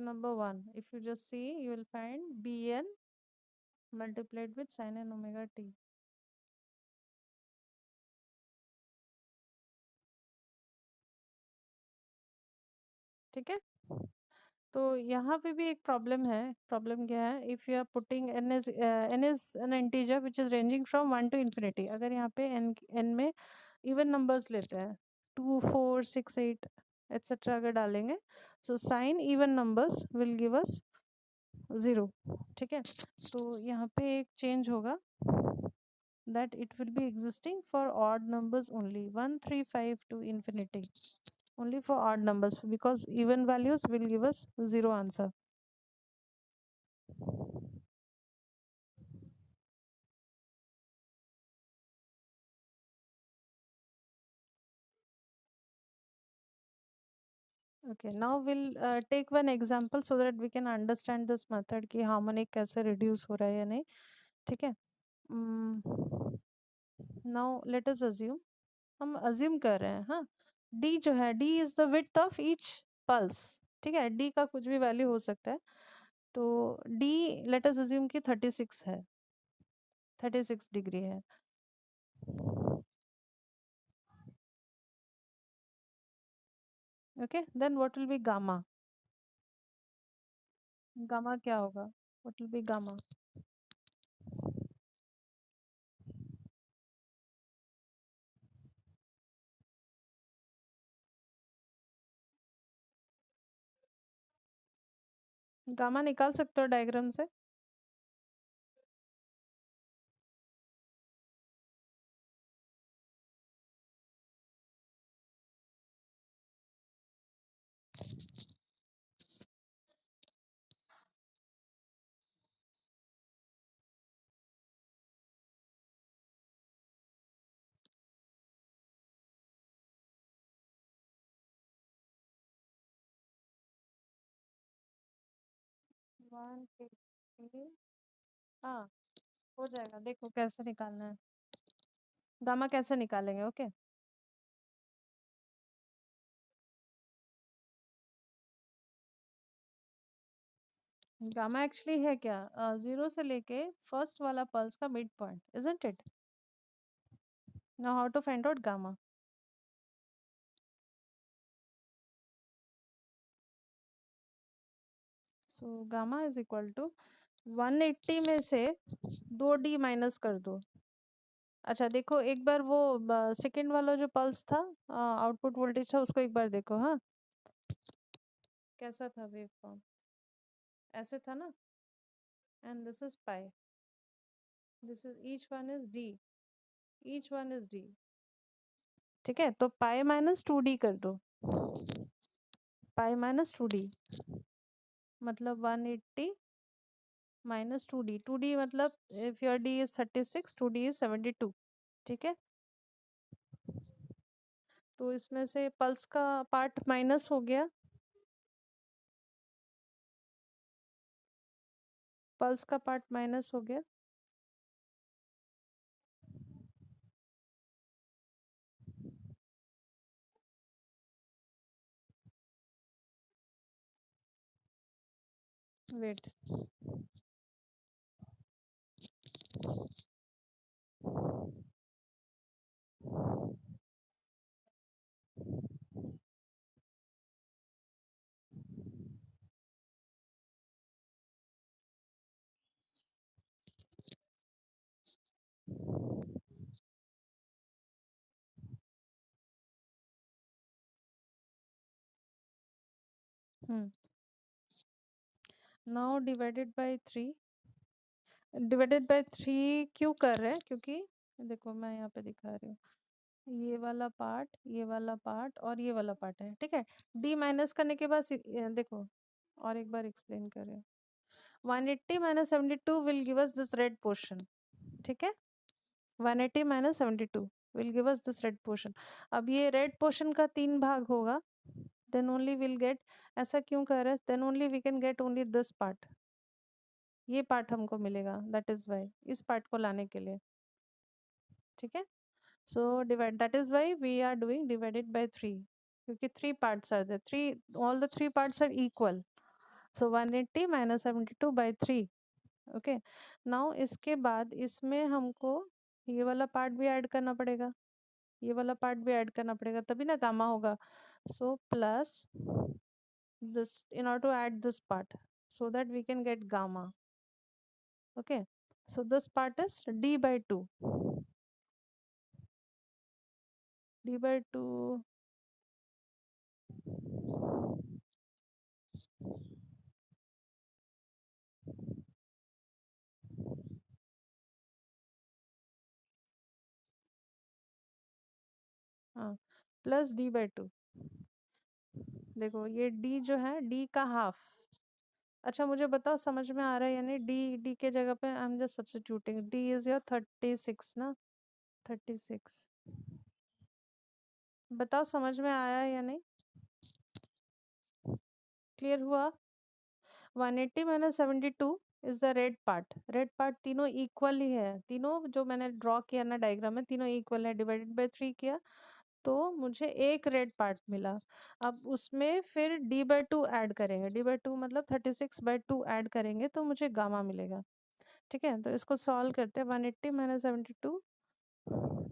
number 1, if you just see you will find bn multiplied with sin n omega t, ठीक है, तो यहाँ पे भी एक problem है, problem क्या है, if you are putting n is an integer which is ranging from 1 to infinity, अगर यहाँ पे n में इवन नंबर्स लेते हैं 2 4 6 8 एटसेट्रा अगर डालेंगे, so sine even numbers will give अस 0, ठीक है, तो यहाँ पे एक चेंज होगा, that it will be existing for odd numbers only, 1 3 5 to infinity, only for odd numbers, because even values will give us 0 answer, okay, now we'll take one example so that we can understand this method कि harmonic कैसे reduce हो रहा है या नहीं, ठीक है, now let us assume, हम assume कर रहे हैं, हाँ, d जो है, d is the width of each pulse, ठीक है, d का कुछ भी वैल्यू हो सकता है, तो d let us assume कि 36 है, 36 डिग्री है, okay, then what will be gamma, gamma क्या होगा, what will be gamma, gamma निकाल सकते हो डायग्राम से, 180। हाँ, हो जाएगा। देखो कैसे निकालना है, गामा कैसे निकालेंगे। ओके, गामा एक्चुअली है क्या, जीरो से लेके फर्स्ट वाला पल्स का mid point, isn't it? Now how to find out gamma? So gamma is equal to 180 में से 2d माइनस कर दो। अच्छा देखो एक बार वो सेकंड वाला जो पल्स था, आउटपुट वोल्टेज था, उसको एक बार देखो। हाँ, कैसा था वेव फॉर्म? ऐसे था ना, and this is pi, this is each one is D, each one is D. ठीक है, तो पाई माइनस 2d कर दो, पाई माइनस 2d मतलब 180 माइनस 2d, 2d मतलब if your d is 36, 2d is 72। ठीक है, तो इसमें से पल्स का पार्ट माइनस हो गया, पल्स का पार्ट माइनस हो गया। Wait, hmm, now divided by 3, divided by 3 क्यों कर रहे हैं, क्योंकि देखो मैं यहाँ पे दिखा रही हूँ, ये वाला पार्ट, ये वाला पार्ट और ये वाला पार्ट है। ठीक है, डी माइनस करने के बाद देखो और एक बार एक्सप्लेन कर रहे हैं। 180 minus 72 will give us this red portion. ठीक है, 180 minus 72 will give us this red portion. अब ये रेड पोर्शन का 3 भाग होगा, देन ओनली विल गेट, ऐसा क्यों कर रहे हैं, then only we can get only this part, ये पार्ट हमको मिलेगा, दैट इज वाई, इस पार्ट को लाने के लिए। ठीक है, so divide, that is why we are doing divided by 3, क्योंकि 3 parts are there, 3, all the 3 parts are equal. So 180 minus 72 by 3। Okay, now इसके बाद इसमें हमको ये वाला पार्ट भी ऐड करना पड़ेगा, ये वाला पार्ट भी ऐड करना पड़ेगा, तभी ना गामा होगा। So plus this, in order to add this part, so that we can get gamma. Okay, so this part is d by 2, d by 2, हाँ, प्लस d by 2। देखो ये d जो है, d का हाफ। अच्छा मुझे बताओ समझ में आ रहा है या नहीं, d के जगह पे I am just substituting, d is your 36 ना, 36। बताओ समझ में आया है या नहीं, क्लियर हुआ? 180 minus 72 is the red part, red part तीनों इक्वल ही है, तीनों जो मैंने ड्रॉ किया ना डायग्राम में, तीनों इक्वल है, डिवाइडेड बाय 3 किया तो मुझे एक रेड पार्ट मिला। अब उसमें फिर d बाई 2 ऐड करेंगे, d बाई 2 मतलब 36/2 ऐड करेंगे तो मुझे गामा मिलेगा। ठीक है, तो इसको सॉल्व करते हैं, 180 माइनस 72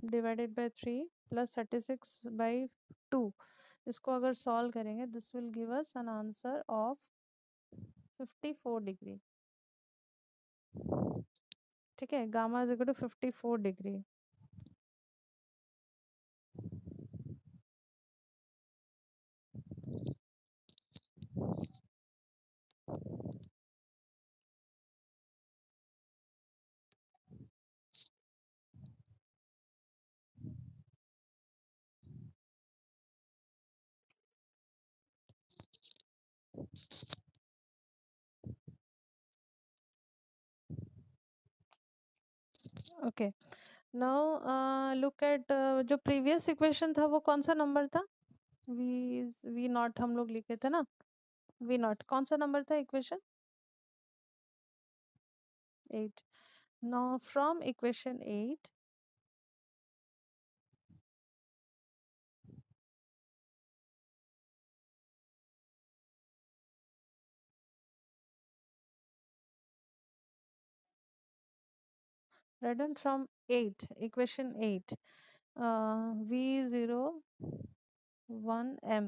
डिवाइडेड बाय 3 प्लस 36/2, इसको अगर सॉल्व करेंगे this will give us an answer of 54 degree. ठीक है, gamma is equal to 54 degree. Okay, now look at, जो प्रीवियस इक्वेशन था वो कौन सा नंबर था, वी नॉट हम लोग लिखे थे ना, वी नॉट कौन सा नंबर था equation? 8. Now from equation 8, written from 8, equation 8, V0 1m.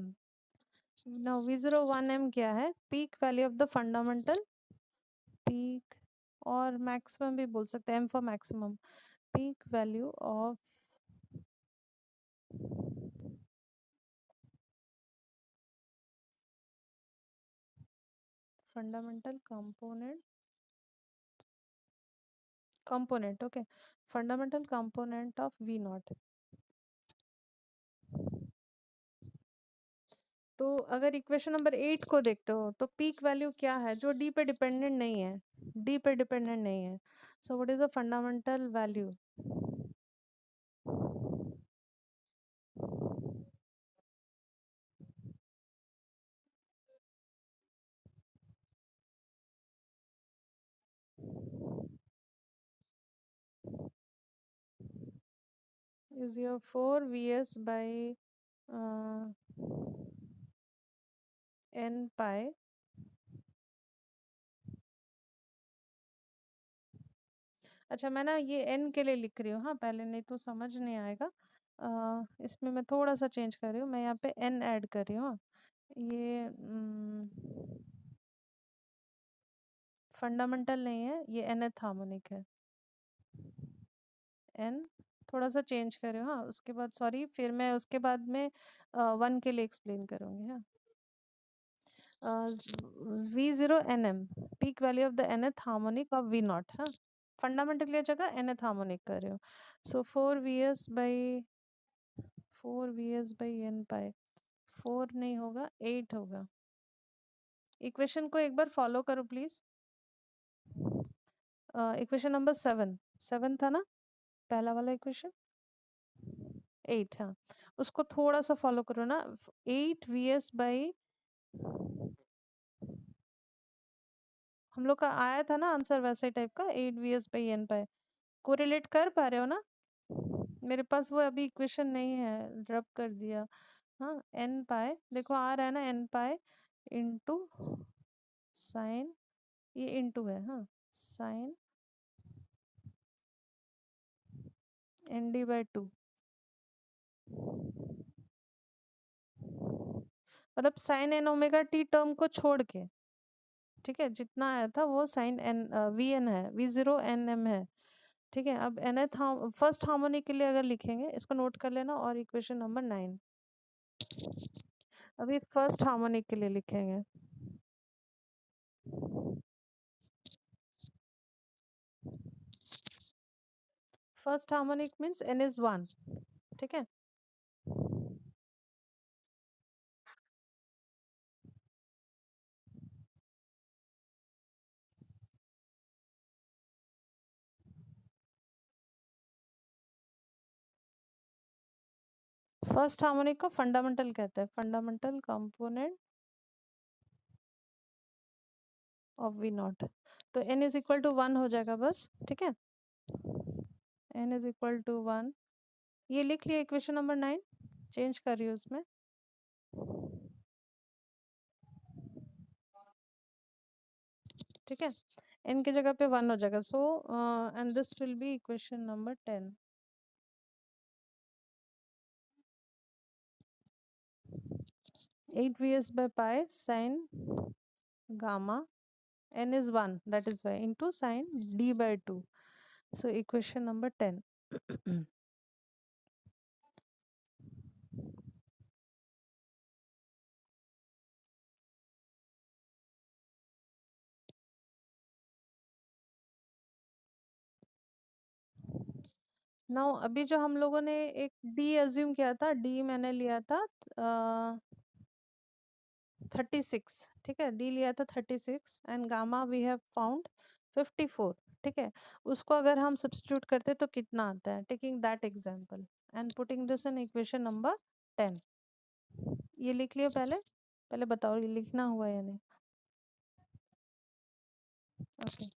Now V0 1m क्या है? Peak value of the fundamental, peak और maximum भी बोल सकते हैं, m for maximum. Peak value of fundamental component, okay, fundamental component of V naught. तो अगर equation number 8 को देखते हो तो पीक वैल्यू क्या है जो डी पे डिपेंडेंट नहीं है, डी पे डिपेंडेंट नहीं है. So what is a fundamental value? Is your 4 vs by n pi. अच्छा, मैं ना ये n के लिए लिख रही हूँ, हाँ, पहले नहीं तो समझ नहीं आएगा. इसमें मैं थोड़ा सा चेंज कर रही हूँ, मैं यहाँ पे n ऐड कर रही हूँ, हाँ. ये फंडामेंटल नहीं है, ये nth हार्मोनिक है. n थोड़ा सा चेंज कर रही हूँ, हाँ. उसके बाद सॉरी, फिर मैं उसके बाद में 1 के लिए एक्सप्लेन करूँगी, हाँ. V0 nm, peak value of the nth harmonic of V not, हाँ. फंडामेंटल की जगह nth हार्मोनिक कर रही हूँ. सो 4 vs by n पाई. 4 नहीं होगा, 8 होगा. इक्वेशन को एक बार फॉलो करो प्लीज. इक्वेशन नंबर 7 था ना, पहला वाला इक्वेशन. 8, हाँ. उसको थोड़ा सा फॉलो करो ना. 8 vs by, हम लोग का आया था ना आंसर वैसे टाइप का, 8 vs by n pi. Correlate कर पा रहे हो ना? मेरे पास वो अभी इक्वेशन नहीं है, ड्रॉप कर दिया. हाँ, n पाई देखो आ रहा है ना, n पाई इंटू साइन, ये इंटू है, हाँ, साइन ND/2. मतलब sine N omega T term को छोड़ के, ठीक है, जितना आया था वो साइन एन वी एन है, V0 nm है. ठीक है, अब nth फर्स्ट हार्मोनिक के लिए अगर लिखेंगे, इसको नोट कर लेना. और इक्वेशन नंबर 9 अभी फर्स्ट हार्मोनिक के लिए लिखेंगे. First harmonic means n is 1. ठीक है, फर्स्ट हार्मोनिक को फंडामेंटल कहते हैं, fundamental component of V naught. तो n इज इक्वल टू 1 हो जाएगा बस. ठीक है, n इज इक्वल टू 1. ये लिख लिया इक्वेशन नंबर 9. चेंज कर रही हूँ उसमें. ठीक है, n की जगह पे 1 हो जाएगा. So and this will B equation number 10. 8 vs/pi sin gamma, n is 1, that is why, into sin d/2. So equation number 10. Now अभी जो हम लोगों ने एक d अज्यूम किया था, d मैंने लिया था 36. ठीक है, d लिया था 36 and gamma we have found 54. ठीक है, उसको अगर हम सब्स्टिट्यूट करते तो कितना आता है? Taking that example and putting this in equation number 10. ये लिख लियो पहले. पहले बताओ ये लिखना हुआ या नहीं? ओके.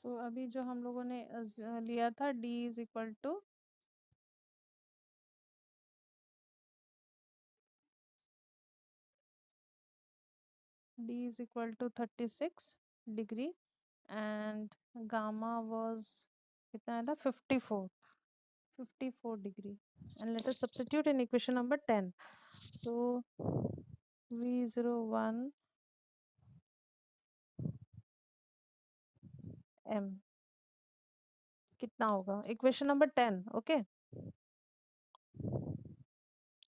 सो अभी जो हम लोगों ने लिया था d is equal to d is equal to 36 degree and gamma was कितना आया था 54 degree, and let us substitute in equation number 10. So v01 m कितना होगा, equation number 10. Okay,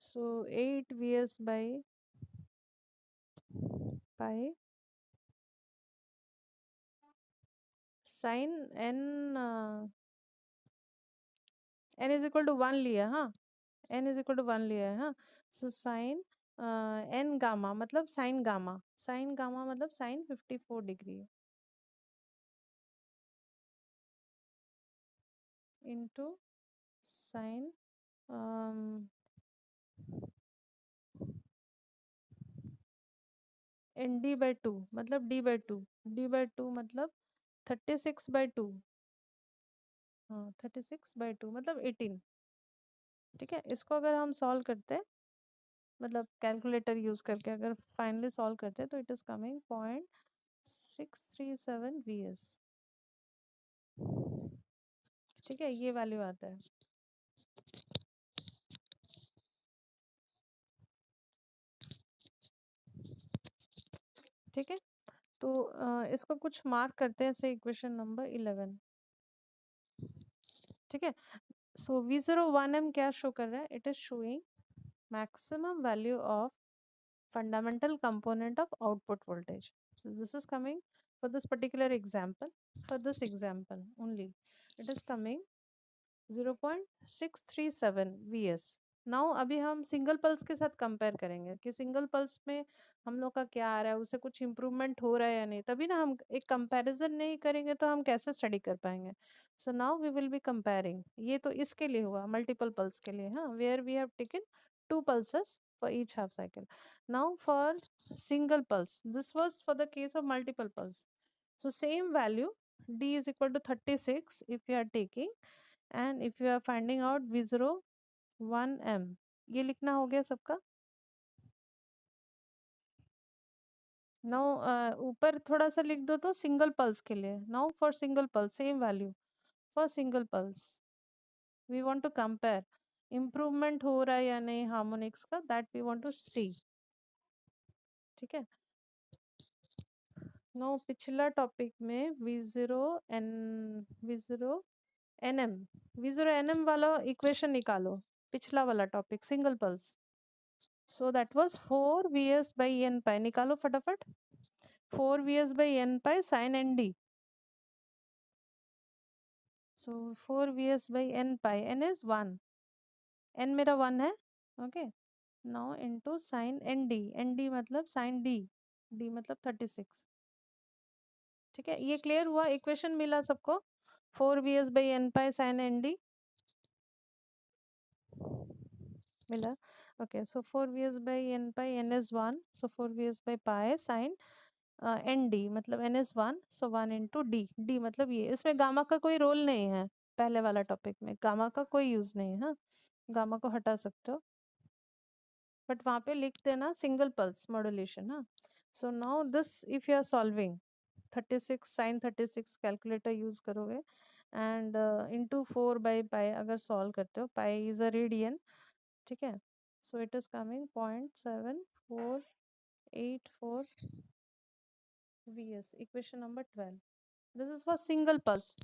so 8 vs by pi sin n n is equal to 1 लिया, हाँ, n is equal to 1 लिया है, हाँ. सो साइन n गामा मतलब sine gamma मतलब sine 54 degree into sine N D by two मतलब d/2 मतलब 36/2, हाँ 36/2 मतलब 18. ठीक है, इसको अगर हम सॉल्व करते हैं मतलब कैलकुलेटर यूज करके अगर फाइनली सॉल्व करते हैं तो इट इज कमिंग 0.637 vs. ठीक है, ये वैल्यू आता है. ठीक है, तो इसको कुछ मार्क करते हैं ऐसे इक्वेशन नंबर 11. ठीक है, सो v01m क्या शो कर रहा है, it is showing maximum value of fundamental component of output voltage. So this is coming for this particular example, for this example only, it is coming 0.637 vs. Now अभी हम single pulse के साथ compare करेंगे कि single pulse में हम लोग का क्या आ रहा है, उससे कुछ इम्प्रूवमेंट हो रहा है या नहीं, तभी ना हम एक कंपैरिजन नहीं करेंगे तो हम कैसे स्टडी कर पाएंगे. So now we will be comparing. ये तो इसके लिए हुआ मल्टीपल पल्स के लिए, हाँ, where we have taken 2 pulses for each half cycle. Now for single pulse, this was for the case of multiple pulse. So same value d is equal to 36 if you are taking, and if you are finding out v01m, ये लिखना हो गया सबका. Now ऊपर थोड़ा सा लिख दो तो सिंगल पल्स के लिए. Now for single pulse same value for single pulse we want to compare improvement हो रहा है या नहीं हार्मोनिक्स का, that we want to see. ठीक है, नो पिछला टॉपिक में v0 nm v0 nm वाला इक्वेशन निकालो, पिछला वाला topic single pulse. So that was 4 vs by n pi, निकालो फटाफट. 4 vs by n pi sin nd. So 4 vs by n pi, n is 1, n मेरा 1 है. Okay, now into sin nd, nd मतलब sin d, d मतलब 36. ठीक है, ये clear हुआ, इक्वेशन मिला सबको. 4 vs by n pi sin nd मिला. Okay, so 4 vs by n pi, n is 1, so 4 vs by pi sin nd मतलब n is 1, so 1 into d, d मतलब ये, इसमें गामा का कोई रोल नहीं है. पहले वाला टॉपिक में गामा का कोई यूज नहीं है, हाँ, गामा को हटा सकते हो, बट वहाँ पे लिख देना सिंगल पल्स मॉड्यूलेशन, हाँ. So now this if you are solving 36 sine 36 calculator use करोगे एंड इनटू 4 बाई पाई अगर सॉल्व करते हो, पाई इज अ रेडियन. ठीक है, so it is coming 0.7484 vs, equation number 12. This is for single pulse.